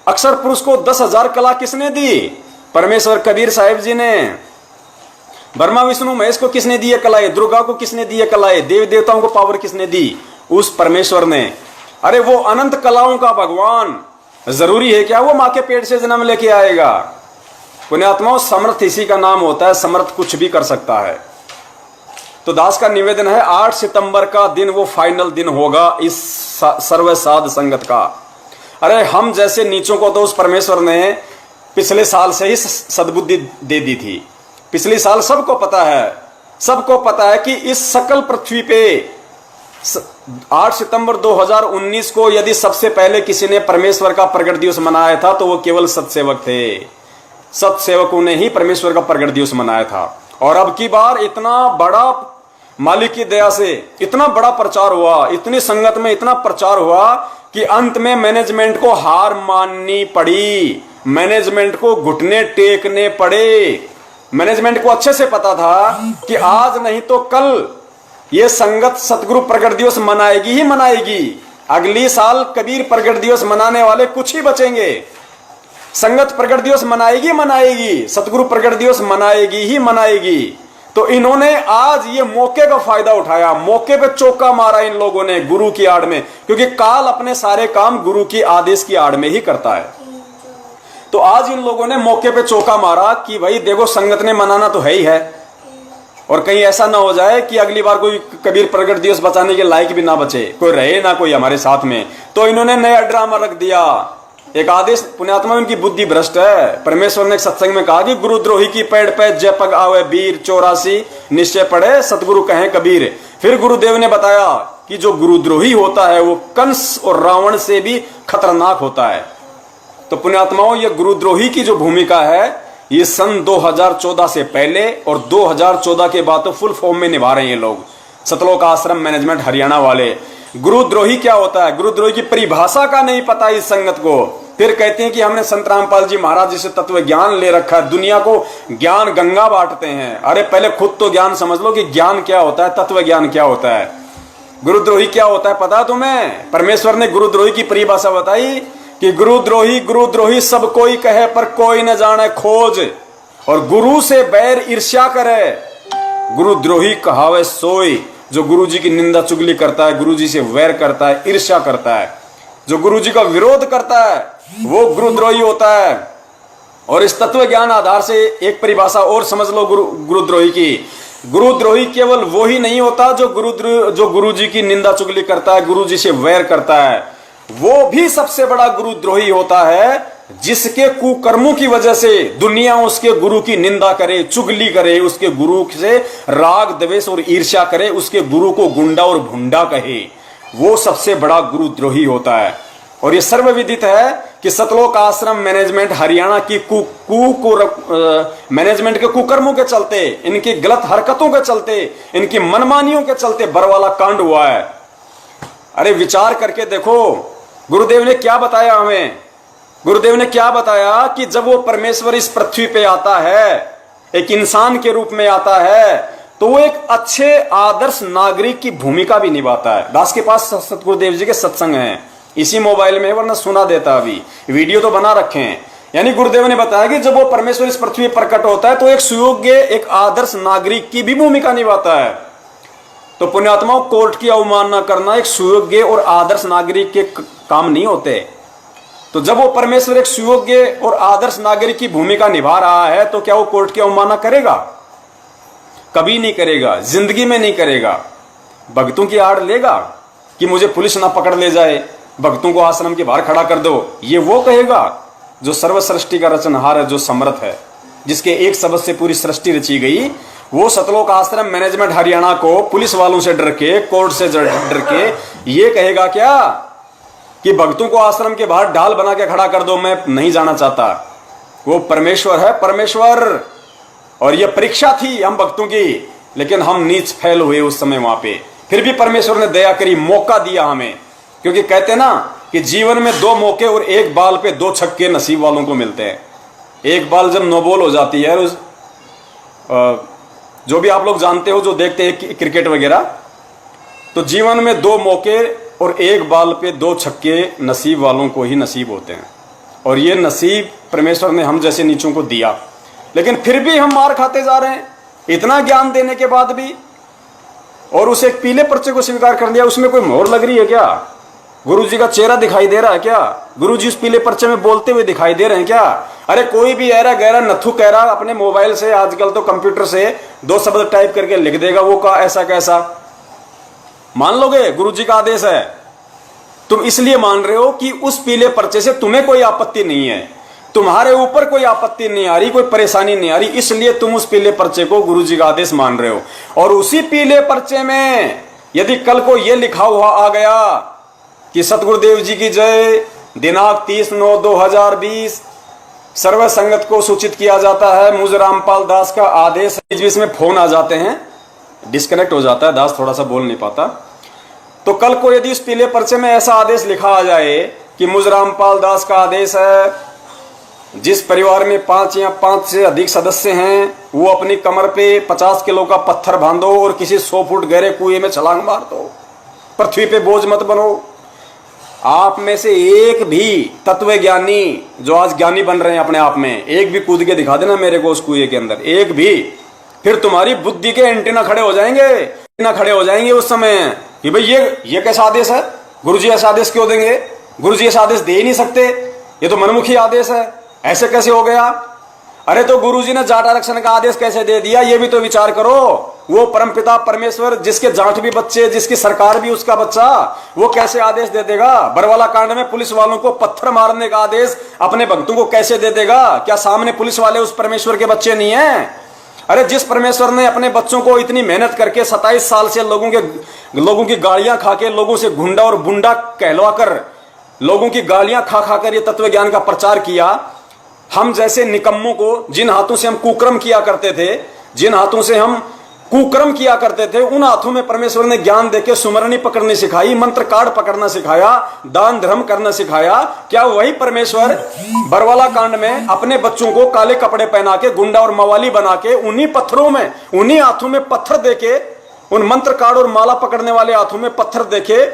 अक्षर पुरुष को 10,000 कला किसने दी? परमेश्वर कबीर साहिब जी ने। ब्रह्मा विष्णु महेश को किसने दी कलाएं? दुर्गा को किसने दी कलाएं? देवी देवताओं को पावर किसने दी? उस परमेश्वर ने। अरे वो अनंत कलाओं का भगवान जरूरी है क्या वो मां के पेट से जन्म लेके आएगा? पुण्यात्माओं, समर्थ इसी का नाम होता है, समर्थ कुछ भी कर सकता है। तो दास का निवेदन है, 8 सितंबर का दिन वो फाइनल दिन होगा इस सर्व साध संगत का। अरे हम जैसे नीचों को तो उस परमेश्वर ने पिछले साल से ही सद्बुद्धि दे दी थी। पिछले साल सबको पता है कि इस सकल पृथ्वी पे 8 सितंबर 2019 को यदि सबसे पहले किसी ने परमेश्वर का प्रगट दिवस मनाया था तो वो केवल सत्सेवक थे। सत्सेवकों ने ही परमेश्वर का प्रगट दिवस मनाया था। और अब की बार इतना बड़ा, मालिक की दया से इतना बड़ा प्रचार हुआ, इतनी संगत में इतना प्रचार हुआ कि अंत में मैनेजमेंट को हार माननी पड़ी, मैनेजमेंट को घुटने टेकने पड़े। मैनेजमेंट को अच्छे से पता था कि आज नहीं तो कल ये संगत सतगुरु प्रगट दिवस मनाएगी ही मनाएगी। अगली साल कबीर प्रगट दिवस मनाने वाले कुछ ही बचेंगे। संगत प्रगट दिवस मनाएगी, सतगुरु प्रगट दिवस मनाएगी ही मनाएगी। तो इन्होंने आज ये मौके का फायदा उठाया, मौके पे चौका मारा इन लोगों ने गुरु की आड़ में, क्योंकि काल अपने सारे काम गुरु की आदेश की आड़ में ही करता है। तो आज इन लोगों ने मौके पे चौका मारा कि भाई देखो संगत ने मनाना तो है ही है, और कहीं ऐसा ना हो जाए कि अगली बार कोई कबीर प्रगट दिवस बचाने के लायक भी ना बचे, कोई रहे ना कोई हमारे साथ में। तो इन्होंने नया ड्रामा रख दिया, एक आदेश। पुण्यात्मा उनकी बुद्धि भ्रष्ट है। परमेश्वर ने एक सत्संग में कहा कि गुरुद्रोही की पेड़ पे जय पग आवे वीर, 84 निश्चय पड़े सतगुरु कहें कबीर। फिर गुरुदेव ने बताया कि जो गुरुद्रोही होता है वो कंस और रावण से भी खतरनाक होता है। तो पुण्यात्माओं, ये गुरुद्रोही की जो भूमिका है ये सन 2014 से पहले और 2014 के बाद तो फुल फॉर्म में निभा रहे हैं ये लोग। सतलोक आश्रम मैनेजमेंट हरियाणा वाले। गुरुद्रोही क्या होता है, गुरुद्रोही की परिभाषा का नहीं पता इस संगत को। फिर कहते हैं कि हमने संत रामपाल जी महाराज जी से तत्व ज्ञान ले रखा है, दुनिया को ज्ञान गंगा बांटते हैं। अरे पहले खुद तो ज्ञान समझ लो कि ज्ञान क्या होता है, तत्व ज्ञान क्या होता है, गुरुद्रोही क्या होता है पता तुम्हें? परमेश्वर ने गुरुद्रोही की परिभाषा बताई कि गुरुद्रोही सब कोई कहे पर कोई न जाने खोज, और गुरु से बैर ईर्ष्या करे। गुरुद्रोही कहावे सोई, जो गुरु जी की निंदा चुगली करता है, गुरु जी से वैर करता है, ईर्ष्या करता है, जो गुरु जी का विरोध करता है वो गुरुद्रोही होता है। और इस तत्व ज्ञान आधार से एक परिभाषा और समझ लो गुरुद्रोही की, गुरुद्रोही केवल वो ही नहीं होता जो गुरु जी की निंदा चुगली करता है, गुरु जी से वैर करता है। वो भी सबसे बड़ा गुरुद्रोही होता है जिसके कुकर्मों की वजह से दुनिया उसके गुरु की निंदा करे, चुगली करे, उसके गुरु से राग द्वेष और ईर्ष्या करे, उसके गुरु को गुंडा और भुंडा कहे। वो सबसे बड़ा गुरुद्रोही होता है। और ये सर्वविदित है कि सतलोक आश्रम मैनेजमेंट हरियाणा की मैनेजमेंट के कुकर्मों के चलते, इनकी गलत हरकतों के चलते, इनकी मनमानियों के चलते बरवाला कांड हुआ है। अरे विचार करके देखो, गुरुदेव ने क्या बताया हमें। गुरुदेव ने क्या बताया कि जब वो परमेश्वर इस पृथ्वी पे आता है, एक इंसान के रूप में आता है, तो वो एक अच्छे आदर्श नागरिक की भूमिका भी निभाता है। दास के पास सतगुरुदेव जी के सत्संग हैं, इसी मोबाइल में, वरना सुना देता, अभी वीडियो तो बना रखे हैं। यानी गुरुदेव ने बताया कि जब वो परमेश्वर इस पृथ्वी पर प्रकट होता है तो एक सुयोग्य, एक आदर्श नागरिक की भी भूमिका निभाता है। तो पुण्यात्माओं, कोर्ट की अवमानना करना एक सुयोग्य और आदर्श नागरिक के काम नहीं होते। तो जब वो परमेश्वर एक सुयोग्य और आदर्श नागरिक की भूमिका निभा रहा है तो क्या वो कोर्ट की अवमानना करेगा? कभी नहीं करेगा, जिंदगी में नहीं करेगा। भक्तों की आड़ लेगा कि मुझे पुलिस ना पकड़ ले जाए, भक्तों को आश्रम के बाहर खड़ा कर दो, ये वो कहेगा जो सर्व सृष्टि का रचनहार है, जो समर्थ है, जिसके एक शब्द से पूरी सृष्टि रची गई। वो सतलोक आश्रम मैनेजमेंट हरियाणा को पुलिस वालों से डर के, कोर्ट से डर के ये कहेगा क्या कि भक्तों को आश्रम के बाहर ढाल बना के खड़ा कर दो, मैं नहीं जाना चाहता। वो परमेश्वर है, परमेश्वर। और ये परीक्षा थी हम भक्तों की, लेकिन हम नीच फैल हुए उस समय वहां पे। फिर भी परमेश्वर ने दया करी, मौका दिया हमें। क्योंकि कहते ना कि जीवन में 2 मौके और एक बाल पे 2 छक्के नसीब वालों को मिलते हैं। एक बाल जब नो बॉल हो जाती है, उस जो भी आप लोग जानते हो, जो देखते हैं क्रिकेट वगैरह, तो जीवन में 2 मौके और एक बाल पे 2 छक्के नसीब वालों को ही नसीब होते हैं। और ये नसीब परमेश्वर ने हम जैसे नीचों को दिया, लेकिन फिर भी हम मार खाते जा रहे हैं, इतना ज्ञान देने के बाद भी। और उस एक पीले पर्चे को स्वीकार कर लिया, उसमें कोई मोहर लग रही है क्या? गुरु जी का चेहरा दिखाई दे रहा है क्या? गुरु जी उस पीले पर्चे में बोलते हुए दिखाई दे रहे हैं क्या? अरे कोई भी ऐरा गहरा नथु कह रहा अपने मोबाइल से, आजकल तो कंप्यूटर से 2 शब्द टाइप करके लिख देगा, वो का ऐसा कैसा मान लोगे? गुरु जी का आदेश है। तुम इसलिए मान रहे हो कि उस पीले पर्चे से तुम्हें कोई आपत्ति नहीं है, तुम्हारे ऊपर कोई आपत्ति नहीं आ रही, कोई परेशानी नहीं आ रही, इसलिए तुम उस पीले पर्चे को गुरु जी का आदेश मान रहे हो। और उसी पीले पर्चे में यदि कल को यह लिखा हुआ आ गया कि सतगुरुदेव जी की जय, दिनांक 30/9/2020 सर्व संगत को सूचित किया जाता है, मुझ रामपाल दास का आदेश। इसमें फोन आ जाते हैं, डिस्कनेक्ट हो जाता है, दास थोड़ा सा बोल नहीं पाता। तो कल को यदि इस पीले पर्चे में ऐसा आदेश लिखा आ जाए कि मुझ रामपाल दास का आदेश है, जिस परिवार में 5 या 5 से अधिक सदस्य हैं, वो अपनी कमर पे 50 किलो का पत्थर बांधो और किसी 100 फुट गहरे कुएं में छलांग मार दो, पृथ्वी पे बोझ मत बनो। आप में से एक भी तत्व ज्ञानी जो आज ज्ञानी बन रहे हैं अपने आप में, एक भी कूद के दिखा देना मेरे को उस कुएं के अंदर, एक भी। फिर तुम्हारी बुद्धि के एंटीना खड़े हो जाएंगे उस समय कि भाई ये कैसा आदेश है, गुरुजी ऐसा आदेश क्यों देंगे? गुरुजी ऐसा आदेश दे ही नहीं सकते, ये तो मनमुखी आदेश है, ऐसे कैसे हो गया? अरे तो गुरुजी ने जाट आरक्षण का आदेश कैसे दे दिया, ये भी तो विचार करो। वो परमपिता परमेश्वर, जिसके जाट भी बच्चे, जिसकी सरकार भी उसका बच्चा, वो कैसे आदेश दे देगा? बरवाला कांड में पुलिस वालों को पत्थर मारने का आदेश अपने भक्तों को कैसे दे देगा? क्या सामने पुलिस वाले उस परमेश्वर के बच्चे नहीं है? अरे जिस परमेश्वर ने अपने बच्चों को इतनी मेहनत करके 27 साल से लोगों की गालियां खा के, लोगों से गुंडा और बुंडा कहलवाकर, लोगों की गालियां खा खाकर ये तत्व ज्ञान का प्रचार किया, हम जैसे निकम्मों को, जिन हाथों से हम कुकर्म किया करते थे, जिन हाथों से हम कुकर्म किया करते थे, उन हाथों में परमेश्वर ने ज्ञान देके सुमरनी पकड़नी सिखाई, मंत्र कार्ड पकड़ना सिखाया, दान धर्म करना सिखाया। क्या वही परमेश्वर बरवाला कांड में अपने बच्चों को काले कपड़े पहना के, गुंडा और मवाली बना के, उन्हीं पत्थरों में, उन्हीं हाथों में पत्थर देके, उन मंत्र कार्ड और माला पकड़ने वाले हाथों में पत्थर देके,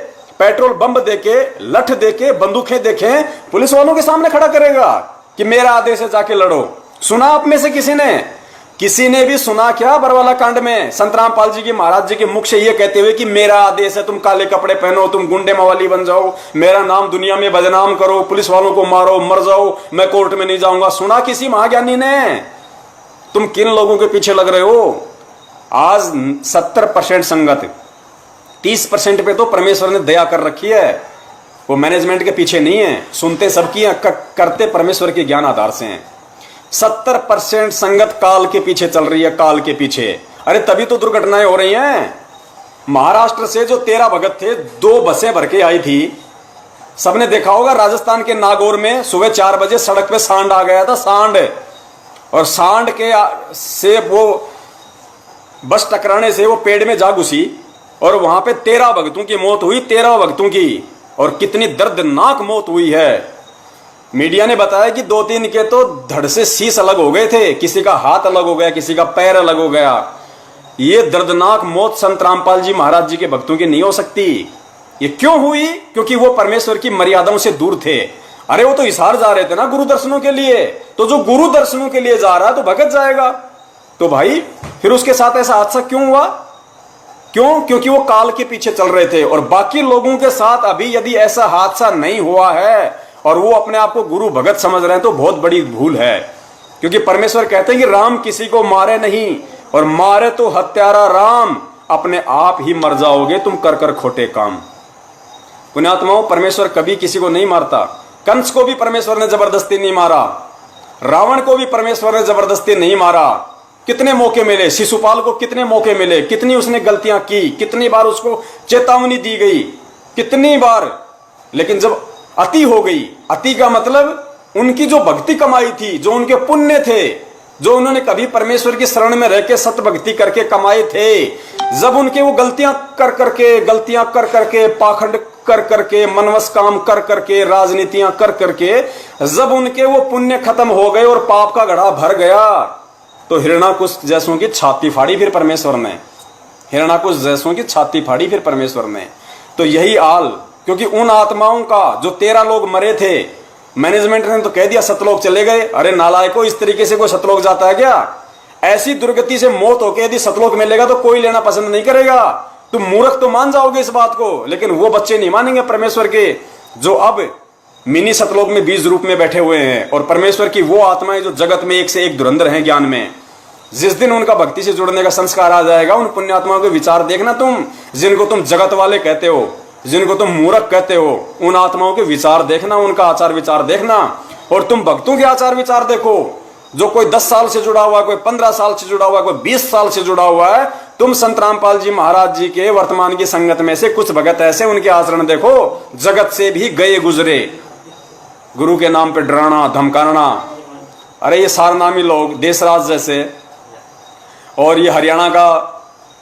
पेट्रोल बम देके, लठ देके, बंदूकें देके पुलिस वालों के सामने खड़ा करेगा कि मेरा आदेश है, जाके लड़ो? सुना आप में से किसी ने भी सुना क्या बरवाला कांड में संत रामपाल जी की, महाराज जी के मुख से ये कहते हुए कि मेरा आदेश है, तुम काले कपड़े पहनो, तुम गुंडे मवाली बन जाओ, मेरा नाम दुनिया में बदनाम करो, पुलिस वालों को मारो, मर जाओ, मैं कोर्ट में नहीं जाऊंगा? सुना किसी महाज्ञानी ने? तुम किन लोगों के पीछे लग रहे हो? आज 70% संगत, 30% पे तो परमेश्वर ने दया कर रखी है। वो मैनेजमेंट के पीछे नहीं है, सुनते सबकी हैं, करते परमेश्वर के ज्ञान आधार से हैं। 70% संगत काल के पीछे चल रही है, काल के पीछे। अरे तभी तो दुर्घटनाएं हो रही हैं। महाराष्ट्र से जो 13 भगत थे, 2 बसें भर के आई थी। सबने देखा होगा राजस्थान के नागौर में सुबह 4 बजे सड़क पे सांड आ गया था, सांड। और सांड के से वो बस टकराने से वो पेड़ में जा घुसी और वहां पे 13 भक्तों की मौत हुई, 13 भक्तों की। और कितनी दर्दनाक मौत हुई है। मीडिया ने बताया कि 2-3 के तो धड़ से शीश अलग हो गए थे, किसी का हाथ अलग हो गया, किसी का पैर अलग हो गया। ये दर्दनाक मौत संत रामपाल जी महाराज जी के भक्तों की नहीं हो सकती। ये क्यों हुई? क्योंकि वो परमेश्वर की मर्यादाओं से दूर थे। अरे वो तो हिसार जा रहे थे ना गुरु दर्शनों के लिए, तो जो गुरु दर्शनों के लिए जा रहा है तो भगत जाएगा। तो भाई फिर उसके साथ ऐसा हादसा क्यों हुआ? क्यों? क्योंकि वो काल के पीछे चल रहे थे। और बाकी लोगों के साथ अभी यदि ऐसा हादसा नहीं हुआ है और वो अपने आप को गुरु भगत समझ रहे हैं तो बहुत बड़ी भूल है। क्योंकि परमेश्वर कहते हैं कि राम किसी को मारे नहीं, और मारे तो हत्यारा राम, अपने आप ही मर जाओगे तुम कर कर खोटे काम। पुण्यात्माओं, परमेश्वर कभी किसी को नहीं मारता। कंस को भी परमेश्वर ने जबरदस्ती नहीं मारा, रावण को भी परमेश्वर ने जबरदस्ती नहीं मारा। कितने मौके मिले, शिशुपाल को कितने मौके मिले, कितनी उसने गलतियां की, कितनी बार उसको चेतावनी दी गई, कितनी बार। लेकिन जब अति हो गई, अति का मतलब उनकी जो भक्ति कमाई थी, जो उनके पुण्य थे, जो उन्होंने कभी परमेश्वर की शरण में रह के सत भक्ति करके कमाए थे, जब उनके वो गलतियां कर करके पाखंड कर करके, मनवस काम कर करके, राजनीतियां कर करके जब उनके वो पुण्य खत्म हो गए और पाप का घड़ा भर गया, तो हिरणाकुश जैसों की छाती फाड़ी फिर परमेश्वर ने। हिरणाकुश जैसों की छाती फाड़ी फिर परमेश्वर ने। तो यही हाल, क्योंकि उन आत्माओं का जो 13 लोग मरे थे, मैनेजमेंट ने तो कह दिया सतलोक चले गए। अरे नालायकों, इस तरीके से कोई सतलोक जाता है क्या? ऐसी दुर्गति से मौत होकर यदि सतलोक मिलेगा तो कोई लेना पसंद नहीं करेगा। तुम मूर्ख तो मान जाओगे इस बात को, लेकिन वो बच्चे नहीं मानेंगे परमेश्वर के, जो अब मिनी सतलोक में बीज रूप में बैठे हुए हैं। और परमेश्वर की वो आत्माएं जो जगत में एक से एक धुरंधर हैं ज्ञान में। जिस दिन उनका भक्ति से जुड़ने का संस्कार आ जाएगा, उन पुण्यात्माओं के विचार देखना तुम, जिनको तुम जगत वाले कहते हो, जिनको तुम मूर्ख कहते हो, उन आत्माओं के विचार देखना, उनका आचार विचार देखना। और तुम भक्तों के आचार विचार देखो, जो कोई 10 साल से जुड़ा हुआ, कोई 15 साल से जुड़ा हुआ, कोई 20 साल से जुड़ा हुआ है। तुम संत रामपाल जी महाराज जी के वर्तमान की संगत में से कुछ भगत ऐसे, उनके आचरण देखो, जगत से भी गए गुजरे, गुरु के नाम पे डराना धमकाना। अरे ये सारनामी लोग, देशराज जैसे, और ये हरियाणा का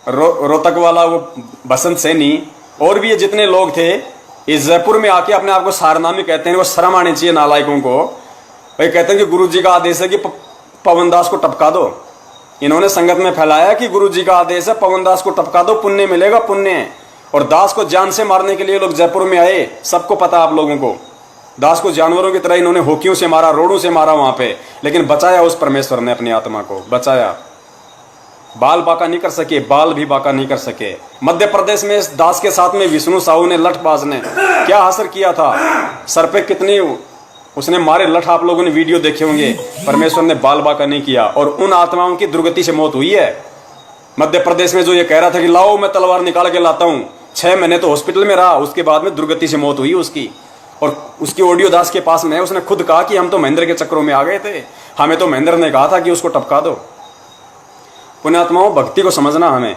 रोहतक वाला वो बसंत सैनी, और भी ये जितने लोग थे, इस जयपुर में आके अपने आप को सारनामी कहते हैं। वो शर्म आनी चाहिए नालायकों को। भाई कहते हैं कि गुरु जी का आदेश है कि पवन दास को टपका दो। इन्होंने संगत में फैलाया कि गुरु जी का आदेश है पवन दास को टपका दो, पुण्य मिलेगा, पुण्य। और दास को जान से मारने के लिए लोग जयपुर में आए, सबको पता आप लोगों को। दास को जानवरों की तरह इन्होंने होकियों से मारा, रोड़ों से मारा वहां पे, लेकिन बचाया उस परमेश्वर ने अपनी आत्मा को, बचाया। बाल बाका नहीं कर सके, बाल भी बाका नहीं कर सके। मध्य प्रदेश में इस दास के साथ में विष्णु साहू ने, लठबाज ने क्या हासिल किया था, सर पे कितनी उसने मारे लठ, आप लोगों ने वीडियो देखे होंगे। परमेश्वर ने बाल बाका नहीं किया, और उन आत्माओं की दुर्गति से मौत हुई है। मध्य प्रदेश में जो ये कह रहा था कि लाओ मैं तलवार निकाल के लाता हूं, 6 महीने तो हॉस्पिटल में रहा, उसके बाद में दुर्गति से मौत हुई उसकी। और उसकी ऑडियो दास के पास में है, उसने खुद कहा कि हम तो महेंद्र के चक्रों में आ गए थे, हमें तो महेंद्र ने कहा था कि उसको टपका दो। पुण्यात्माओं, भक्ति को समझना हमें।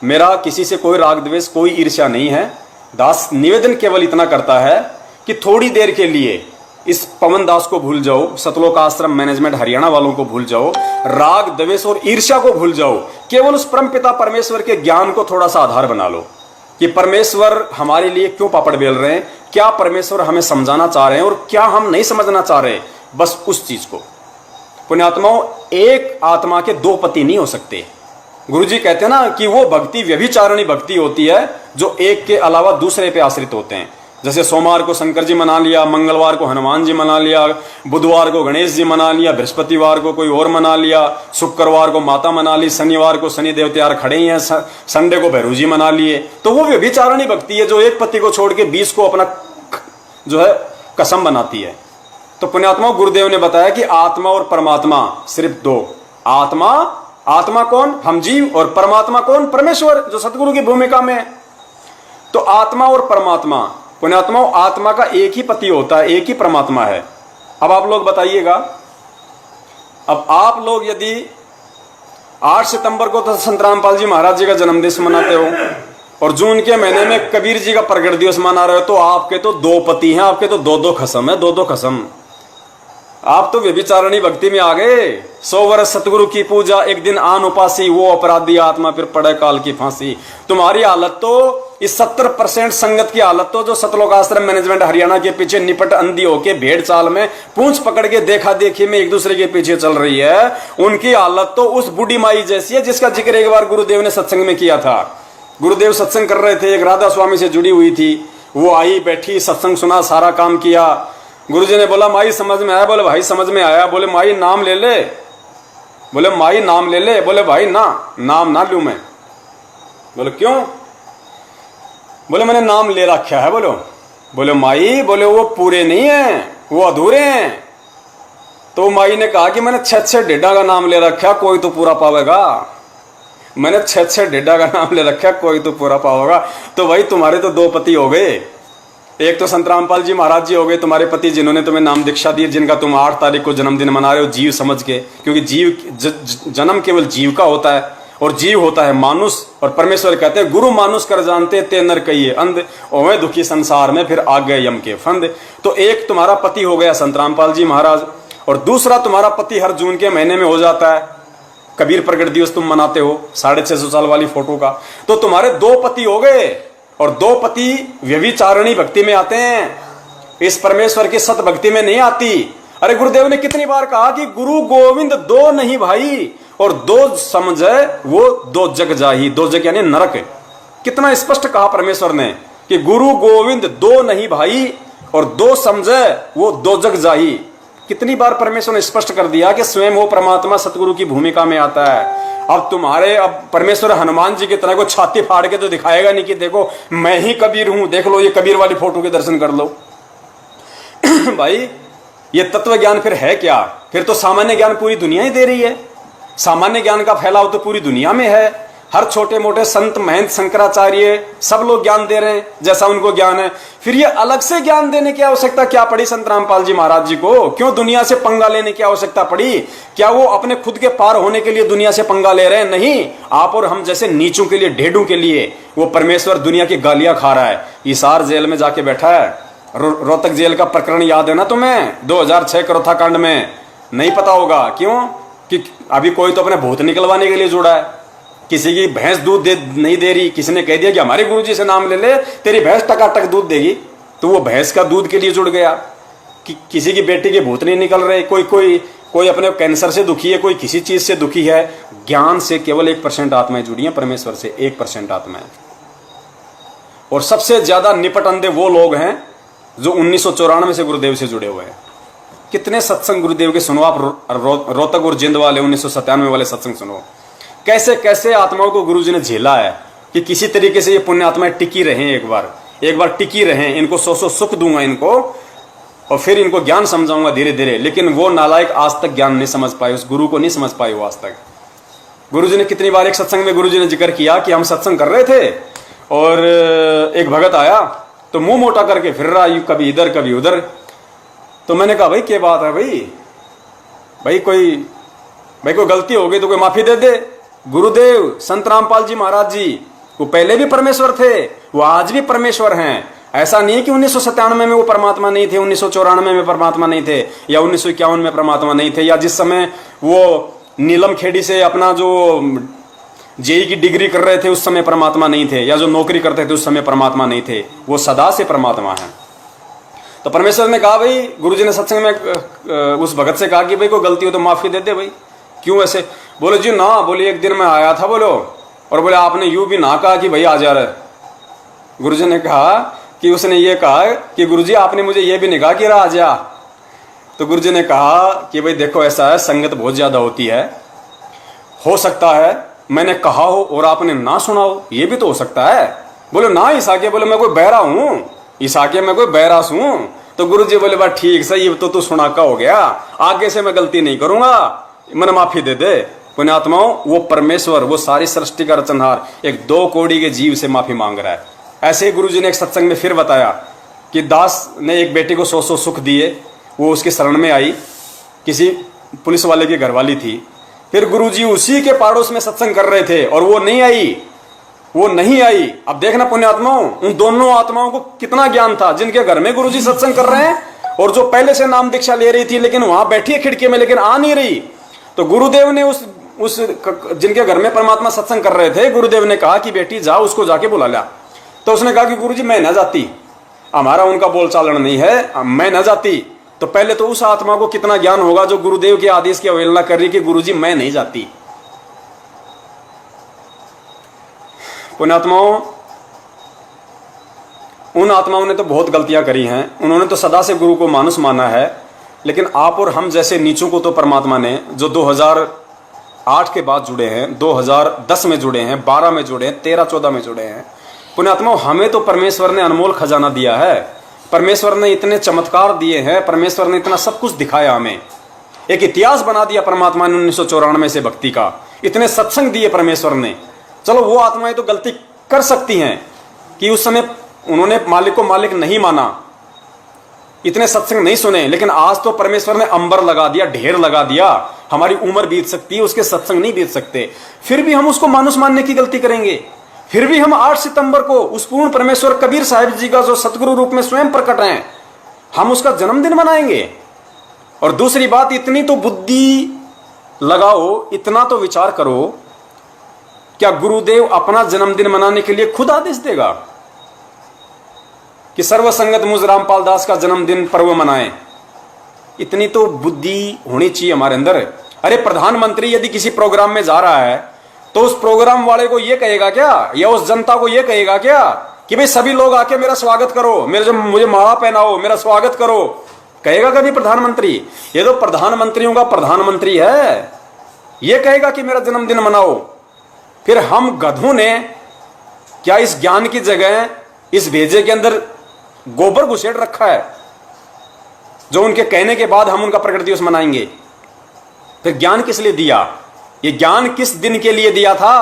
मेरा किसी से कोई राग द्वेष, कोई ईर्ष्या नहीं है। दास निवेदन केवल इतना करता है कि थोड़ी देर के लिए इस पवन दास को भूल जाओ, सतलोक आश्रम मैनेजमेंट हरियाणा वालों को भूल जाओ, राग द्वेष और ईर्ष्या को भूल जाओ। केवल उस परमपिता परमेश्वर के ज्ञान को थोड़ा सा आधार बना लो कि परमेश्वर हमारे लिए क्यों पापड़ बेल रहे हैं, क्या परमेश्वर हमें समझाना चाह रहे हैं और क्या हम नहीं समझना चाह रहे, बस उस चीज को। पुण्यात्माओं, एक आत्मा के 2 पति नहीं हो सकते। गुरुजी कहते हैं ना कि वो भक्ति व्यभिचारिणी भक्ति होती है जो एक के अलावा दूसरे पे आश्रित होते हैं। जैसे सोमवार को शंकर जी मना लिया, मंगलवार को हनुमान जी मना लिया, बुधवार को गणेश जी मना लिया, बृहस्पतिवार को कोई और मना लिया, शुक्रवार को माता मना ली, शनिवार को शनि देवत्यार खड़े ही हैं, संडे को भैरू जी मना लिए। तो वो व्यभिचारिणी भक्ति है जो एक पति को छोड़ के 20 को अपना जो है कसम बनाती है। तो पुण्यात्मा, गुरुदेव ने बताया कि आत्मा और परमात्मा सिर्फ 2, आत्मा आत्मा कौन? हम जीव। और परमात्मा कौन? परमेश्वर, जो सतगुरु की भूमिका में है। तो आत्मा और परमात्मा, पुण्यात्माओं, आत्मा का एक ही पति होता है, एक ही परमात्मा है। अब आप लोग बताइएगा, अब आप लोग यदि 8 सितंबर को तो संत रामपाल जी महाराज जी का जन्मदिवस मनाते हो और जून के महीने में कबीर जी का प्रगट दिवस मना रहे हो, तो आपके तो दो पति हैं, आपके तो दो दो खसम है, दो दो खसम। आप तो व्यभिचारिणी भक्ति में आ गए। 100 वर्ष सतगुरु की पूजा, एक दिन आन उपासी, वो अपराधी आत्मा फिर पड़े काल की फांसी। तुम्हारी हालत तो इस 70% संगत की हालत तो जो सतलोक आश्रम मैनेजमेंट हरियाणा के पीछे निपट अंधी होके भेड़ चाल में पूंछ पकड़ के देखा देखी में एक दूसरे के पीछे चल रही है, उनकी हालत तो उस बूढ़ी माई जैसी है जिसका जिक्र एक बार गुरुदेव ने सत्संग में किया था। गुरुदेव सत्संग कर रहे थे, एक राधा स्वामी से जुड़ी हुई थी, वो आई बैठी, सत्संग सुना, सारा काम किया। गुरुजी ने बोला माई समझ में आया? बोले भाई समझ में आया। बोले माई नाम ले ले? बोले माई नाम ले ले? बोले भाई ना, नाम ना लूं मैं। बोले क्यों? बोले मैंने नाम ले रखा है। बोले माई, बोले वो पूरे नहीं है, वो अधूरे हैं। तो माई ने कहा कि मैंने 6 डेढ़ा का नाम ले रखा, कोई तो पूरा पावेगा। मैंने 6 डेढ़ा का नाम ले रखा, कोई तो पूरा पावेगा। तो भाई तुम्हारे तो दो पति हो गए, एक तो संत रामपाल जी महाराज जी हो गए तुम्हारे पति, जिन्होंने तुम्हें नाम दीक्षा दी, जिनका तुम 8 तारीख को जन्मदिन मना रहे हो जीव समझ के, क्योंकि जीव जन्म केवल जीव का होता है और जीव होता है मानुष। और परमेश्वर कहते हैं गुरु मानुष कर जानते ते नर कहिए अंध, ओवे दुखी संसार में फिर आ गए यम के फंद। तो एक तुम्हारा पति हो गया संत रामपाल जी महाराज, और दूसरा तुम्हारा पति हर जून के महीने में हो जाता है, कबीर प्रगट दिवस तुम मनाते हो 650 साल वाली फोटो का। तो तुम्हारे दो पति हो गए, और दो पति व्यभिचारिणी भक्ति में आते हैं, इस परमेश्वर की सत भक्ति में नहीं आती। अरे गुरुदेव ने कितनी बार कहा कि गुरु गोविंद दो नहीं भाई, और दो समझे वो दो जग जाही। दो जग यानी नरक। कितना स्पष्ट कहा परमेश्वर ने कि गुरु गोविंद दो नहीं भाई, और दो समझे वो दो जग जाही। कितनी बार परमेश्वर ने स्पष्ट कर दिया कि स्वयं वो परमात्मा सतगुरु की भूमिका में आता है। अब परमेश्वर हनुमान जी की तरह को छाती फाड़ के तो दिखाएगा नहीं कि देखो मैं ही कबीर हूं, देख लो ये कबीर वाली फोटो के दर्शन कर लो। भाई ये तत्व ज्ञान फिर है क्या? फिर तो सामान्य ज्ञान पूरी दुनिया ही दे रही है। सामान्य ज्ञान का फैलाव तो पूरी दुनिया में है। हर छोटे मोटे संत महंत शंकराचार्य सब लोग ज्ञान दे रहे हैं जैसा उनको ज्ञान है। फिर ये अलग से ज्ञान देने की आवश्यकता क्या पड़ी संत रामपाल जी महाराज जी को? क्यों दुनिया से पंगा लेने की आवश्यकता पड़ी? क्या वो अपने खुद के पार होने के लिए दुनिया से पंगा ले रहे हैं? नहीं, आप और हम जैसे नीचों के लिए, ढेडों के लिए वो परमेश्वर दुनिया की गालियां खा रहा है। हिसार जेल में जाके बैठा है। रोहतक जेल का प्रकरण याद है ना तुम्हें? 2006 करोथा कांड में। नहीं पता होगा क्यों? कि अभी कोई तो अपने भूत निकलवाने के लिए जुड़ा है। किसी की भैंस दूध नहीं दे रही, किसी ने कह दिया कि हमारे गुरुजी से नाम ले ले, तेरी भैंस टकाटक दूध देगी, तो वो भैंस का दूध के लिए जुड़ गया। कि किसी की बेटी के भूत नहीं निकल रहे, कोई अपने कैंसर से दुखी है, कोई किसी चीज से दुखी है। ज्ञान से केवल 1% आत्माएं जुड़ी हैं परमेश्वर से, 1% आत्माएं। और सबसे ज्यादा निपट अंधे वो लोग हैं जो 1994 से गुरुदेव से जुड़े हुए हैं। कितने सत्संग गुरुदेव के सुनो आप, रोहतक और जिंद वाले 1997 वाले सत्संग सुनो। कैसे कैसे आत्माओं को गुरुजी ने झेला है कि किसी तरीके से ये पुण्य आत्माएं टिकी रहें, एक बार टिकी रहें, इनको सौ सुख दूंगा इनको, और फिर इनको ज्ञान समझाऊंगा धीरे धीरे। लेकिन वो नालायक आज तक ज्ञान नहीं समझ पाए, उस गुरु को नहीं समझ पाए वो आज तक। गुरुजी ने कितनी बार, एक सत्संग में गुरुजी ने जिक्र किया कि हम सत्संग कर रहे थे और एक भगत आया तो मुंह मोटा करके फिर रहा, कभी इधर कभी उधर। तो मैंने कहा भाई क्या बात है भाई कोई गलती हो गई तो कोई माफी दे दे। गुरुदेव संत रामपाल जी महाराज जी वो पहले भी परमेश्वर थे, वो आज भी परमेश्वर हैं। ऐसा नहीं है कि 1997 में वो परमात्मा नहीं थे, 1994 में परमात्मा नहीं थे, या 1951 में परमात्मा नहीं थे, या जिस समय वो नीलम खेड़ी से अपना जो जेई की डिग्री कर रहे थे उस समय परमात्मा नहीं थे, या जो नौकरी करते थे उस समय परमात्मा नहीं थे। वो सदा से परमात्मा है। तो परमेश्वर ने कहा भाई, गुरुजी ने सत्संग में उस भगत से कहा कि भाई कोई गलती हो तो माफी दे दे भाई। क्यों ऐसे? बोले जी ना, बोले एक दिन मैं आया था बोलो, और बोले आपने यूं भी ना कहा कि भाई आ जा रहे। गुरुजी ने कहा कि उसने ये कहा कि गुरुजी आपने मुझे ये भी नहीं कहा कि आ जा। तो गुरुजी ने कहा कि भाई देखो ऐसा है, संगत बहुत ज्यादा होती है, हो सकता है मैंने कहा हो और आपने ना सुना हो, ये भी तो हो सकता है। बोले ना ईसाके, बोले मैं कोई बहरा हूं, ईसाके मैं कोई बहरास हूं। तो गुरुजी बोले बात ठीक सही, तो तू सुना का हो गया, आगे से मैं गलती नहीं करूंगा, मैंने माफी दे दे। पुण्यात्माओं, वो परमेश्वर, वो सारी सृष्टि का रचनहार एक 2 कौड़ी के जीव से माफी मांग रहा है। ऐसे ही गुरुजी ने एक सत्संग में फिर बताया कि दास ने एक बेटे को 100 सुख दिए, वो उसके शरण में आई, किसी पुलिस वाले की घरवाली थी। फिर गुरुजी उसी के पाड़ोस में सत्संग कर रहे थे और वो नहीं आई। अब देखना पुण्यात्माओं, उन दोनों आत्माओं को कितना ज्ञान था, जिनके घर में गुरुजी सत्संग कर रहे हैं और जो पहले से नाम दीक्षा ले रही थी लेकिन वहां बैठी है खिड़की में लेकिन आ नहीं रही। तो गुरुदेव ने उस जिनके घर में परमात्मा सत्संग कर रहे थे, गुरुदेव ने कहा कि बेटी जाओ, उसको जाके बुला लिया। तो उसने कहा कि गुरुजी मैं न जाती, हमारा उनका बोलचालन नहीं है, मैं न जाती। तो पहले तो उस आत्मा को कितना ज्ञान होगा जो गुरुदेव के आदेश की अवहेलना कर रही कि गुरुजी मैं नहीं जाती। पुण्यात्माओं, उन आत्माओं ने तो बहुत गलतियां करी हैं, उन्होंने तो सदा से गुरु को मानुस माना है, लेकिन आप और हम जैसे नीचों को तो परमात्मा ने, जो 2008 के बाद जुड़े हैं, 2010 में जुड़े हैं, 12 में जुड़े हैं, 13-14 में जुड़े हैं, पुण्यात्माओं हमें तो परमेश्वर ने अनमोल खजाना दिया है। परमेश्वर ने इतने चमत्कार दिए हैं, परमेश्वर ने इतना सब कुछ दिखाया, हमें एक इतिहास बना दिया परमात्मा ने 1994 से भक्ति का, इतने सत्संग दिए परमेश्वर ने। चलो वो आत्माएं तो गलती कर सकती हैं कि उस समय उन्होंने मालिक को मालिक नहीं माना, इतने सत्संग नहीं सुने, लेकिन आज तो परमेश्वर ने अंबर लगा दिया, ढेर लगा दिया, हमारी उम्र बीत सकती है, उसके सत्संग नहीं बीत सकते, फिर भी हम उसको मानुस मानने की गलती करेंगे। फिर भी हम 8 सितंबर को उस पूर्ण परमेश्वर कबीर साहिब जी का जो सतगुरु रूप में स्वयं प्रकट हैं, हम उसका जन्मदिन मनाएंगे। और दूसरी बात, इतनी तो बुद्धि लगाओ, इतना तो विचार करो, क्या गुरुदेव अपना जन्मदिन मनाने के लिए खुद आदेश देगा कि सर्वसंगत मुझ रामपाल दास का जन्मदिन पर्व मनाएं? इतनी तो बुद्धि होनी चाहिए हमारे अंदर। अरे प्रधानमंत्री यदि किसी प्रोग्राम में जा रहा है तो उस प्रोग्राम वाले को यह कहेगा क्या, या उस जनता को यह कहेगा क्या कि भाई सभी लोग आके मेरा स्वागत करो, मुझे माला पहनाओ, मेरा स्वागत करो? कहेगा कभी प्रधानमंत्री? ये तो प्रधानमंत्रियों का प्रधानमंत्री है, यह कहेगा कि मेरा जन्मदिन मनाओ। फिर हम गधों ने क्या इस ज्ञान की जगह इस भेजे के अंदर गोबर घुसेड़ रखा है, जो उनके कहने के बाद हम उनका प्रकट दिवस मनाएंगे? फिर ज्ञान किस लिए दिया? ये ज्ञान किस दिन के लिए दिया था?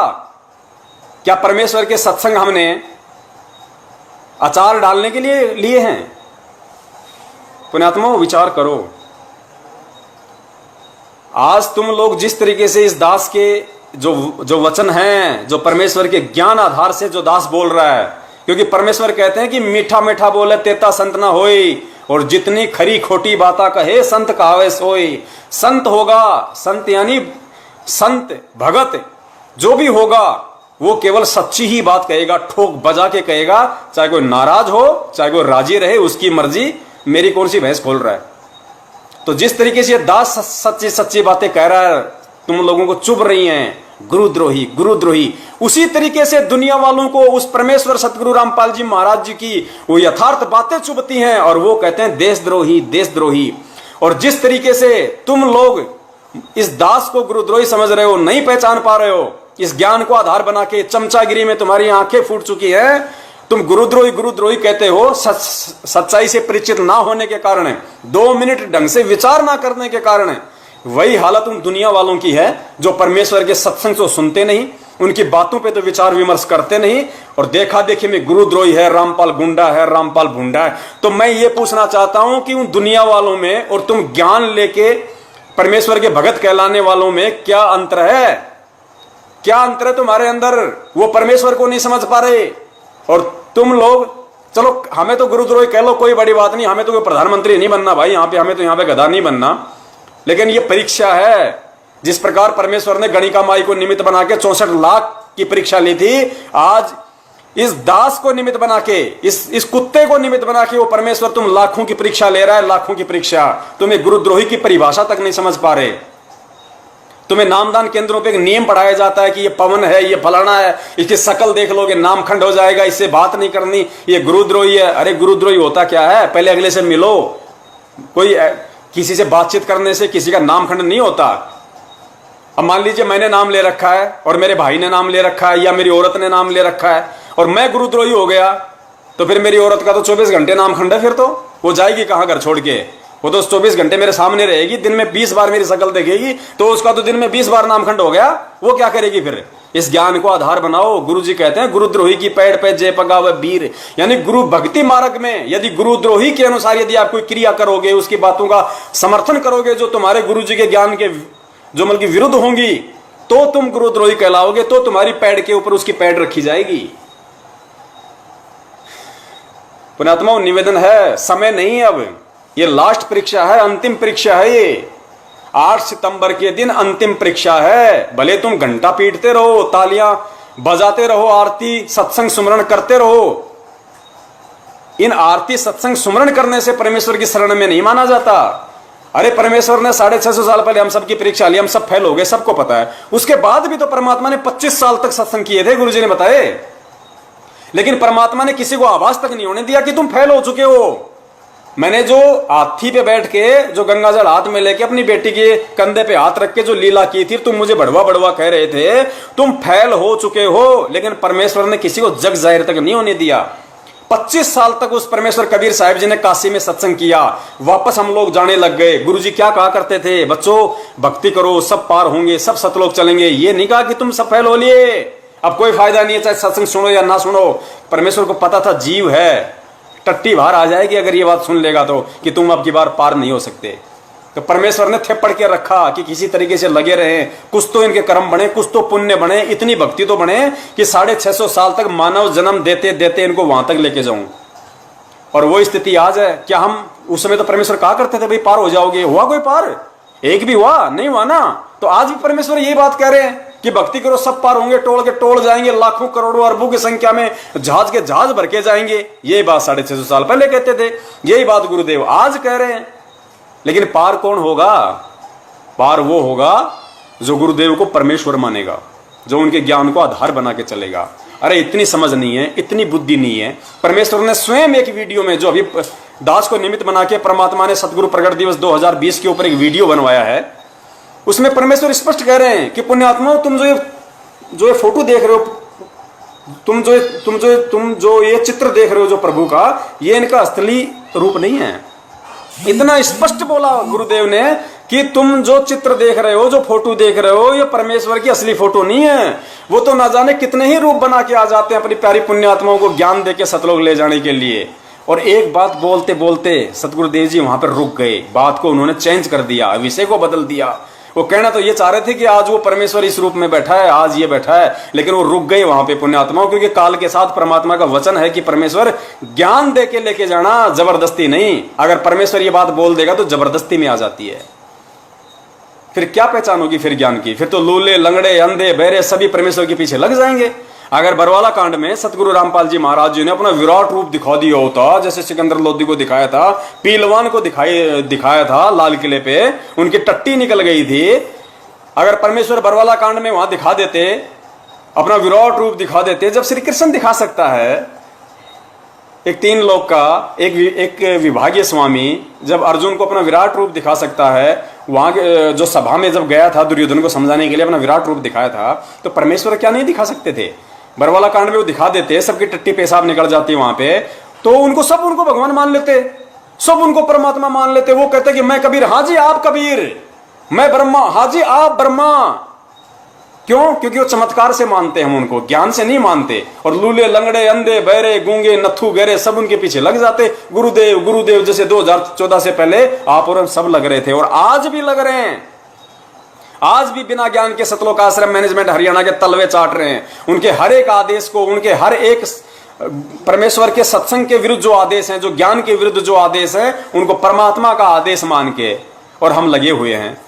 क्या परमेश्वर के सत्संग हमने अचार डालने के लिए हैं? पुण्यात्माओं विचार करो। आज तुम लोग जिस तरीके से इस दास के जो वचन हैं, जो परमेश्वर के ज्ञान आधार से जो दास बोल रहा है, क्योंकि परमेश्वर कहते हैं कि मीठा मीठा बोले तेता संत ना होई, और जितनी खरी खोटी बाता कहे संत कहावे सोई। संत होगा, संत यानी संत भगत जो भी होगा वो केवल सच्ची ही बात कहेगा, ठोक बजा के कहेगा, चाहे कोई नाराज हो चाहे कोई राजी रहे, उसकी मर्जी, मेरी कौन सी भैंस खोल रहा है। तो जिस तरीके से दास सच्ची सच्ची बातें कह रहा है, तुम लोगों को चुभ रही हैं, गुरुद्रोही गुरुद्रोही, उसी तरीके से दुनिया वालों को उस परमेश्वर सतगुरु रामपाल जी महाराज जी की वो यथार्थ बातें चुभती हैं और वो कहते हैं देशद्रोही देशद्रोही। और जिस तरीके से तुम लोग इस दास को गुरुद्रोही समझ रहे हो, नहीं पहचान पा रहे हो, इस ज्ञान को आधार बना के चमचागिरी में तुम्हारी आंखें फूट चुकी है, तुम गुरुद्रोही गुरुद्रोही कहते हो, सच्चाई से परिचित ना होने के कारण, 2 मिनट ढंग से विचार ना करने के कारण। वही हालत उन दुनिया वालों की है जो परमेश्वर के सत्संग को सुनते नहीं, उनकी बातों पे तो विचार विमर्श करते नहीं, और देखा देखी में गुरुद्रोही है, रामपाल गुंडा है, रामपाल भुंडा है। तो मैं ये पूछना चाहता हूं कि उन दुनिया वालों में और तुम ज्ञान लेके परमेश्वर के भगत कहलाने वालों में क्या अंतर है? क्या अंतर है तुम्हारे अंदर? वो परमेश्वर को नहीं समझ पा रहे, और तुम लोग, चलो हमें तो गुरुद्रोही कह लो, कोई बड़ी बात नहीं, हमें तो कोई प्रधानमंत्री नहीं बनना भाई, हमें तो यहाँ पे गधा नहीं बनना, लेकिन ये परीक्षा है। जिस प्रकार परमेश्वर ने गणिका माई को निमित्त बना के 64 लाख की परीक्षा ली थी, आज इस दास को निमित्त बना के, इस कुत्ते को निमित्त बना के वो परमेश्वर तुम लाखों की परीक्षा ले रहा है, लाखों की परीक्षा। तुम्हें गुरुद्रोही की परिभाषा तक नहीं समझ पा रहे। तुम्हें नामदान केंद्रों पे एक नियम पढ़ाया जाता है कि ये पवन है, ये फलाना है, इसकी शकल देख लोगे नामखंड हो जाएगा, इससे बात नहीं करनी, ये गुरुद्रोही है। अरे गुरुद्रोही होता क्या है? पहले अगले से मिलो। कोई किसी से बातचीत करने से किसी का नामखंड नहीं होता। अब मान लीजिए मैंने नाम ले रखा है और मेरे भाई ने नाम ले रखा है या मेरी औरत ने नाम ले रखा है और मैं गुरुद्रोही हो गया, तो फिर मेरी औरत का तो 24 घंटे नामखंड है, फिर तो वो जाएगी कहां घर छोड़ के? वो तो 24 घंटे मेरे सामने रहेगी, दिन में 20 बार मेरी शक्ल देखेगी, तो उसका तो दिन में 20 बार नामखंड हो गया। वो क्या करेगी फिर? इस ज्ञान को आधार बनाओ। गुरु जी कहते हैं गुरुद्रोही की पैड़ पे जय पगावे वीर, यानी गुरु भक्ति मार्ग में यदि गुरुद्रोही के अनुसार यदि आप कोई क्रिया करोगे, उसकी बातों का समर्थन करोगे जो तुम्हारे गुरु जी के ज्ञान के जो मतलब विरुद्ध होंगी, तो तुम गुरुद्रोही कहलाओगे, तो तुम्हारी पैड़ के ऊपर उसकी पैड़ रखी जाएगी। पुण्यात्माओं, निवेदन है, समय नहीं है, अब ये लास्ट परीक्षा है, अंतिम परीक्षा है। ये 8 सितंबर के दिन अंतिम परीक्षा है। भले तुम घंटा पीटते रहो, तालियां बजाते रहो, आरती सत्संग सुमरण करते रहो, इन आरती सत्संग सुमरण करने से परमेश्वर की शरण में नहीं माना जाता। अरे परमेश्वर ने 650 साल पहले हम सबकी परीक्षा ली, हम सब फेल हो गए, सबको पता है। उसके बाद भी तो परमात्मा ने 25 साल तक सत्संग किए थे, गुरुजी ने बताए, लेकिन परमात्मा ने किसी को आभास तक नहीं होने दिया कि तुम फेल हो चुके हो। मैंने जो हाथी पे बैठ के, जो गंगा जल हाथ में लेके अपनी बेटी के कंधे पे हाथ रख के जो लीला की थी, तुम मुझे बड़वा बड़वा कह रहे थे, तुम फेल हो चुके हो, लेकिन परमेश्वर ने किसी को जग जाहिर तक नहीं होने दिया। 25 साल तक उस परमेश्वर कबीर साहिब जी ने काशी में सत्संग किया। वापस हम लोग जाने लग गए। गुरुजी क्या कहा करते थे? बच्चों भक्ति करो, सब पार होंगे, सब सतलोक चलेंगे। ये नहीं कहा कि तुम सब फेल हो लिए, अब कोई फायदा नहीं है, चाहे सत्संग सुनो या ना सुनो। परमेश्वर को पता था जीव है, टट्टी बाहर आ जाएगी अगर ये बात सुन लेगा तो, कि तुम अब की बार पार नहीं हो सकते। तो परमेश्वर ने थेपड़ के रखा कि किसी तरीके से लगे रहे, कुछ तो इनके कर्म बने, कुछ तो पुण्य बने, इतनी भक्ति तो बने कि 650 साल तक मानव जन्म देते देते इनको वहां तक लेके जाऊं। और वो स्थिति आज है। क्या हम उस समय तो परमेश्वर कहा करते थे भाई पार हो जाओगे? हुआ कोई पार? एक भी हुआ नहीं? हुआ ना। तो आज भी परमेश्वर यही बात कह रहे हैं कि भक्ति करो, सब पार होंगे, टोल के टोल जाएंगे, लाखों करोड़ों अरबों की संख्या में जहाज के जहाज भर के जाएंगे। यही बात 650 साल पहले कहते थे, यही बात गुरुदेव आज कह रहे हैं। लेकिन पार कौन होगा? पार वो होगा जो गुरुदेव को परमेश्वर मानेगा, जो उनके ज्ञान को आधार बना के चलेगा। अरे इतनी समझ नहीं है, इतनी बुद्धि नहीं है। परमेश्वर ने स्वयं एक वीडियो में, जो अभी दास को निमित्त बना के परमात्मा ने सतगुरु प्रगट दिवस 2020 के ऊपर एक वीडियो बनवाया है, उसमें परमेश्वर स्पष्ट कह रहे हैं कि पुण्यात्मा, तुम जो ये फोटो देख रहे हो, तुम जो ये चित्र देख रहे हो जो प्रभु का, ये इनका असली रूप नहीं है। इतना स्पष्ट बोला गुरुदेव ने कि तुम जो चित्र देख रहे हो, जो फोटो देख रहे हो, ये परमेश्वर की असली फोटो नहीं है। वो तो ना जाने कितने ही रूप बना के आ जाते हैं अपनी प्यारी पुण्यात्माओं को ज्ञान देके सतलोक ले जाने के लिए। और एक बात बोलते बोलते सतगुरुदेव जी वहां पर रुक गए, बात को उन्होंने चेंज कर दिया, विषय को बदल दिया। वो कहना तो ये चाह रहे थे कि आज वो परमेश्वर इस रूप में बैठा है, आज ये बैठा है, लेकिन वो रुक गए वहां पे पुण्यात्माओं, क्योंकि काल के साथ परमात्मा का वचन है कि परमेश्वर ज्ञान दे के लेके जाना, जबरदस्ती नहीं। अगर परमेश्वर ये बात बोल देगा तो जबरदस्ती में आ जाती है। फिर क्या पहचान होगी फिर ज्ञान की? फिर तो लूले, लंगड़े, अंधे, बहरे सभी परमेश्वर के पीछे लग जाएंगे। अगर बरवाला कांड में सतगुरु रामपाल जी महाराज जी ने अपना विराट रूप दिखा दिया होता, जैसे सिकंदर लोधी को दिखाया था, पीलवान को दिखाया था लाल किले पे, उनकी टट्टी निकल गई थी, अगर परमेश्वर बरवाला कांड में वहां दिखा देते, अपना विराट रूप दिखा देते, जब श्री कृष्ण दिखा सकता है एक 3 लोक का एक विभागीय स्वामी, जब अर्जुन को अपना विराट रूप दिखा सकता है, वहां जो सभा में जब गया था दुर्योधन को समझाने के लिए, अपना विराट रूप दिखाया था, तो परमेश्वर क्या नहीं दिखा सकते थे? बरवाला कांड में वो दिखा देते, सबकी टट्टी पेशाब निकल जाती वहां पे, तो उनको भगवान मान लेते, सब उनको परमात्मा मान लेते। वो कहते कि मैं कबीर, हाँ जी आप कबीर, मैं ब्रह्मा, हाँ जी आप ब्रह्मा। क्यों? क्योंकि वो चमत्कार से मानते हैं, हम उनको ज्ञान से नहीं मानते। और लूले, लंगड़े, अंधे, बहरे, गूंगे, नत्थु, गहरे सब उनके पीछे लग जाते। गुरुदेव गुरुदेव जैसे 2014 से पहले आप और हम सब लग रहे थे, और आज भी लग रहे हैं। आज भी बिना ज्ञान के सतलोक आश्रम मैनेजमेंट हरियाणा के तलवे चाट रहे हैं। उनके हर एक आदेश को, उनके हर एक परमेश्वर के सत्संग के विरुद्ध जो आदेश हैं, जो ज्ञान के विरुद्ध जो आदेश है, उनको परमात्मा का आदेश मान के और हम लगे हुए हैं।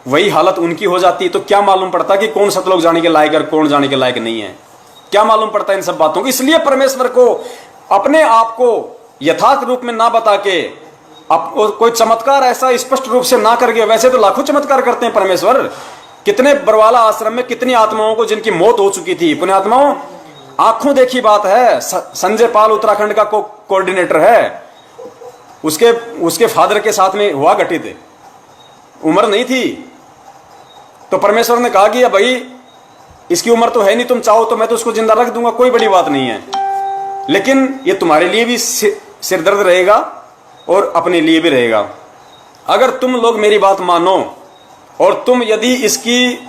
वही हालत उनकी हो जाती तो क्या मालूम पड़ता कि कौन सतलोक जाने के लायक और कौन जाने के लायक नहीं है? क्या मालूम पड़ता इन सब बातों को? इसलिए परमेश्वर को अपने आप को यथार्थ रूप में ना बता के, कोई चमत्कार ऐसा स्पष्ट रूप से ना करके, वैसे तो लाखों चमत्कार करते हैं परमेश्वर। कितने बरवाला आश्रम में कितनी आत्माओं को जिनकी मौत हो चुकी थी, पुण्यात्माओं आंखों देखी बात है। संजय पाल उत्तराखंड का कोऑर्डिनेटर है, उसके फादर के साथ में हुआ घटित, उम्र नहीं थी, तो परमेश्वर ने कहा कि भाई इसकी उम्र तो है नहीं, तुम चाहो तो मैं तो उसको जिंदा रख दूंगा, कोई बड़ी बात नहीं है, लेकिन ये तुम्हारे लिए भी सिरदर्द रहेगा और अपने लिए भी रहेगा। अगर तुम लोग मेरी बात मानो और तुम यदि इसकी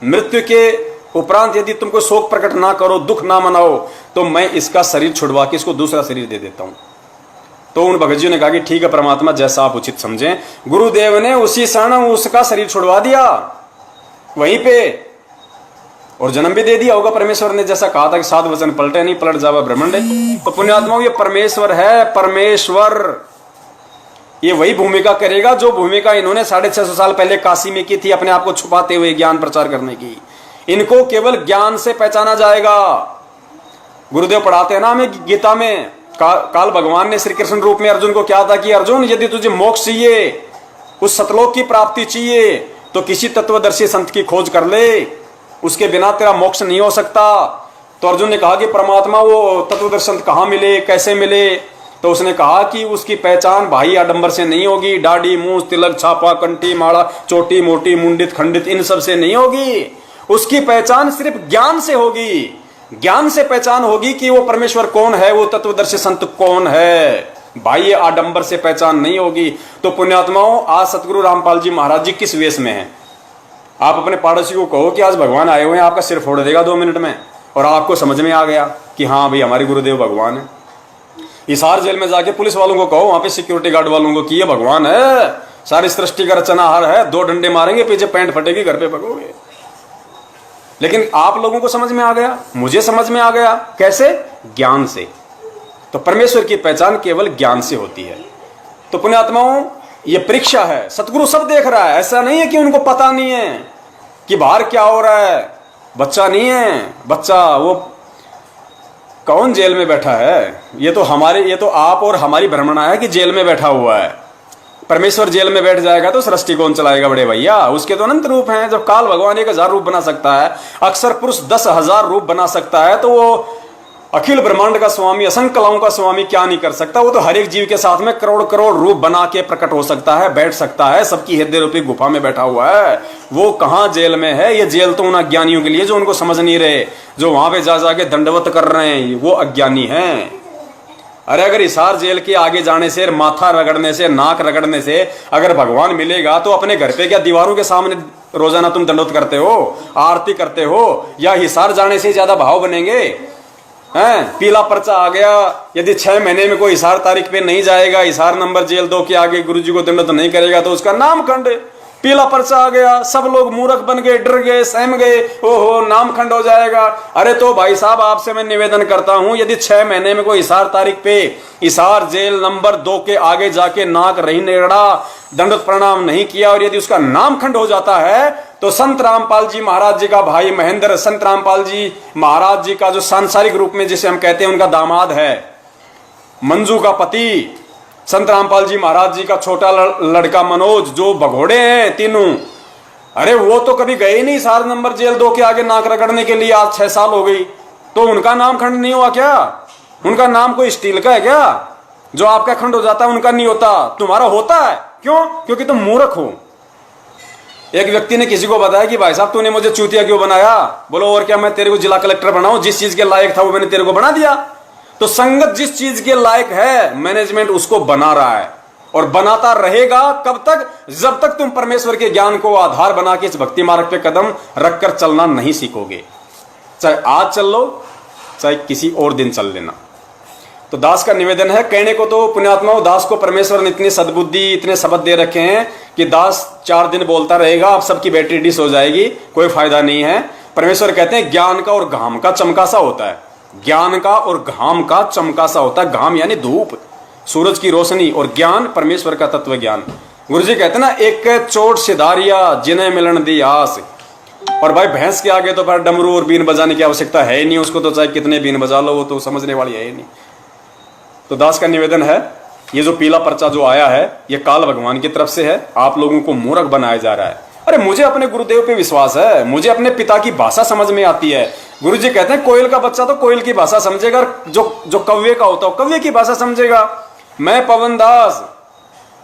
मृत्यु के उपरांत यदि तुमको शोक प्रकट ना करो, दुख ना मनाओ, तो मैं इसका शरीर छुड़वा के इसको दूसरा शरीर दे देता हूं। तो उन भगत जी ने कहा कि ठीक है परमात्मा, जैसा आप उचित समझें। गुरुदेव ने उसी क्षण उसका शरीर छुड़वा दिया वहीं पे, और जन्म भी दे दिया होगा। परमेश्वर ने जैसा कहा था कि 7 वचन पलटे नहीं, पलट जावा ब्रह्मांड। तो पुण्यात्माओं, ये परमेश्वर है। परमेश्वर ये वही भूमिका करेगा जो भूमिका इन्होंने 650 साल पहले काशी में की थी, अपने आप को छुपाते हुए ज्ञान प्रचार करने की। इनको केवल ज्ञान से पहचाना जाएगा। गुरुदेव पढ़ाते हैं ना हमें गीता में, काल भगवान ने श्री कृष्ण रूप में अर्जुन को क्या था कि अर्जुन, यदि तुझे मोक्ष चाहिए, उस सतलोक की प्राप्ति चाहिए, तो किसी तत्वदर्शी संत की खोज कर ले, उसके बिना तेरा मोक्ष नहीं हो सकता। तो अर्जुन ने कहा कि परमात्मा वो तत्वदर्शी संत कहाँ मिले, कैसे मिले? तो उसने कहा कि उसकी पहचान भाई आडंबर से नहीं होगी, दाढ़ी मूंछ तिलक छापा कंठी माला चोटी मोटी मुंडित खंडित इन सब से नहीं होगी। उसकी पहचान सिर्फ ज्ञान से होगी। ज्ञान से पहचान होगी कि वो परमेश्वर कौन है, वो तत्वदर्शी संत कौन है। भाई आडंबर से पहचान नहीं होगी। तो पुण्यात्माओं, आज सतगुरु रामपाल जी महाराज जी किस वेश में हैं? आप अपने पड़ोसी को कहो कि आज भगवान आए हुए हैं, आपका सिर फोड़ देगा 2 मिनट में, और आपको समझ में आ गया कि हाँ भाई हमारे गुरुदेव भगवान है। हिसार जेल में जाके पुलिस वालों को कहो, वहां पे सिक्योरिटी गार्ड वालों को कि ये भगवान है, सारी सृष्टि का रचनाहार है, 2 डंडे मारेंगे पीछे पैंट फटेगी, घर पे भगोगे। लेकिन आप लोगों को समझ में आ गया, मुझे समझ में आ गया। कैसे? ज्ञान से। तो परमेश्वर की पहचान केवल ज्ञान से होती है। तो पुण्यात्माओं, ये परीक्षा है। सतगुरु सब देख रहा है। ऐसा नहीं है कि उनको पता नहीं है कि बाहर क्या हो रहा है। बच्चा नहीं है, बच्चा वो कौन जेल में बैठा है? ये तो आप और हमारी भ्रमणा है कि जेल में बैठा हुआ है। परमेश्वर जेल में बैठ जाएगा तो सृष्टि कौन चलाएगा बड़े भैया? उसके तो अनंत रूप हैं। जब काल भगवान 1000 रूप बना सकता है, अक्सर पुरुष 10,000 रूप बना सकता है, तो वो अखिल ब्रह्मांड का स्वामी, असंख्य कलाओं का स्वामी क्या नहीं कर सकता? वो तो हर एक जीव के साथ में करोड़ करोड़ रूप बना के प्रकट हो सकता है, बैठ सकता है, सबकी हृदय रूपी गुफा में बैठा हुआ है। वो कहां जेल में है? ये जेल तो उन अज्ञानियों के लिए जो उनको समझ नहीं रहे, जो वहां पे जा जाके दंडवत कर रहे हैं, वो अज्ञानी हैं। अरे अगर हिसार जेल के आगे जाने से, माथा रगड़ने से, नाक रगड़ने से अगर भगवान मिलेगा, तो अपने घर पे क्या दीवारों के सामने रोजाना तुम दंडवत करते हो, आरती करते हो? या हिसार जाने से ज्यादा भाव बनेंगे? पीला पर्चा आ गया, यदि 6 महीने में कोई हिसार तारीख पे नहीं जाएगा, हिसार नंबर जेल 2 के आगे गुरुजी को दंडवत नहीं करेगा, तो उसका नाम खंड। पीला पर्चा आ गया, सब लोग मूर्ख बन गए, डर गए, सहम गए, ओहो नाम खंड हो जाएगा। अरे तो भाई साहब, आपसे मैं निवेदन करता हूं, यदि 6 महीने में कोई हिसार तारीख पे हिसार जेल नंबर 2 के आगे जाके नाक रही नेड़ा, दंडवत प्रणाम नहीं किया, और यदि उसका नाम खंड हो जाता है, तो संत रामपाल जी महाराज जी का भाई महेंद्र, संत रामपाल जी महाराज जी का जो सांसारिक रूप में जिसे हम कहते हैं उनका दामाद है, मंजू का पति, संत रामपाल जी महाराज जी का छोटा लड़का मनोज, जो भगोड़े हैं तीनों, अरे वो तो कभी गए नहीं हिसार नंबर जेल 2 के आगे नाक रगड़ने के लिए। आज 6 साल हो गई, तो उनका नाम खंड नहीं हुआ क्या? उनका नाम कोई स्टील का है क्या? जो आपका खंड हो जाता है उनका नहीं होता, तुम्हारा होता है। क्यों? क्योंकि तुम मूर्ख हो। एक व्यक्ति ने किसी को बताया कि भाई साहब तूने मुझे चूतिया क्यों बनाया? बोलो और क्या, मैं तेरे को जिला कलेक्टर बनाऊं? जिस चीज के लायक था वो मैंने तेरे को बना दिया। तो संगत जिस चीज के लायक है, मैनेजमेंट उसको बना रहा है और बनाता रहेगा। कब तक? जब तक तुम परमेश्वर के ज्ञान को आधार बना के इस भक्ति मार्ग पे कदम रखकर चलना नहीं सीखोगे। चाहे आज चल लो, चाहे किसी और दिन चल लेना। तो दास का निवेदन है, कहने को तो पुण्यात्माओं दास को परमेश्वर ने इतनी सद्बुद्धि, इतने शब्द दे रखे हैं कि दास 4 दिन बोलता रहेगा, अब सबकी बैटरी डिस हो जाएगी, कोई फायदा नहीं है। परमेश्वर कहते हैं ज्ञान का और घाम का चमका सा होता है। ज्ञान का और घाम का चमका सा होता है। घाम यानी धूप, सूरज की रोशनी, और ज्ञान परमेश्वर का तत्व ज्ञान। गुरु जी कहते हैं ना, एक चोट सिधारिया जिन्हें मिलन दी आस। और भाई भैंस के आगे तो फिर डमरू और बीन बजाने की आवश्यकता है ही नहीं, उसको तो चाहे कितने बीन बजा लो वो तो समझने वाली है ही नहीं। तो दास का निवेदन है, ये जो पीला पर्चा जो आया है, ये काल भगवान की तरफ से है। आप लोगों को मूर्ख बनाया जा रहा है। अरे मुझे अपने गुरुदेव पे विश्वास है, मुझे अपने पिता की भाषा समझ में आती है। गुरु जी कहते हैं कोयल का बच्चा तो कोयल की भाषा समझेगा, जो कव्वे का होता है कव्वे की भाषा समझेगा। मैं पवन दास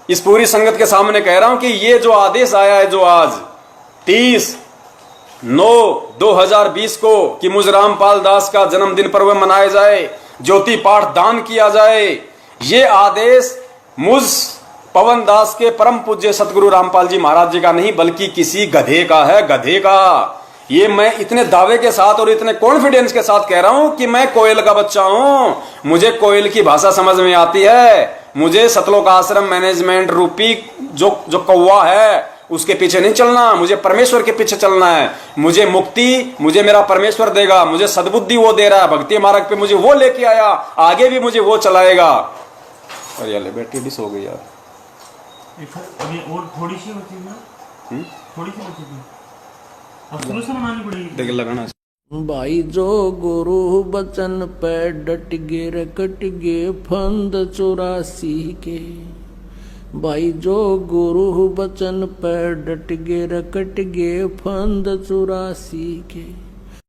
इस पूरी संगत के सामने कह रहा हूं कि ये जो आदेश आया है, जो आज 30/9/2020 को कि मुझ रामपाल दास का जन्मदिन पर्व मनाया जाए, ज्योति पाठ दान किया जाए, ये आदेश मुझ पवन दास के परम पूज्य सतगुरु रामपाल जी महाराज जी का नहीं, बल्कि किसी गधे का है, गधे का। ये मैं इतने दावे के साथ और इतने कॉन्फिडेंस के साथ कह रहा हूं कि मैं कोयल का बच्चा हूं, मुझे कोयल की भाषा समझ में आती है। मुझे सतलोक आश्रम मैनेजमेंट रूपी जो कौवा है उसके पीछे नहीं चलना, मुझे परमेश्वर के पीछे चलना है। मुझे मुक्ति मुझे मेरा परमेश्वर देगा, मुझे सद्बुद्धि वो दे रहा है, भक्ति मार्ग पे मुझे वो लेके आया, आगे भी मुझे वो चलाएगा। और यार बैटरी डिस हो गई यार, और थोड़ी सी होती है, थोड़ी सी बची थी, अब शुरू से बनानी पड़ेगी। देख लगाना। भाई जो गुरु बचन पे डट गे रकट गे फंद 84 के। भाई जो गुरु बचन पे डट गे रकट गे फंद 84 के।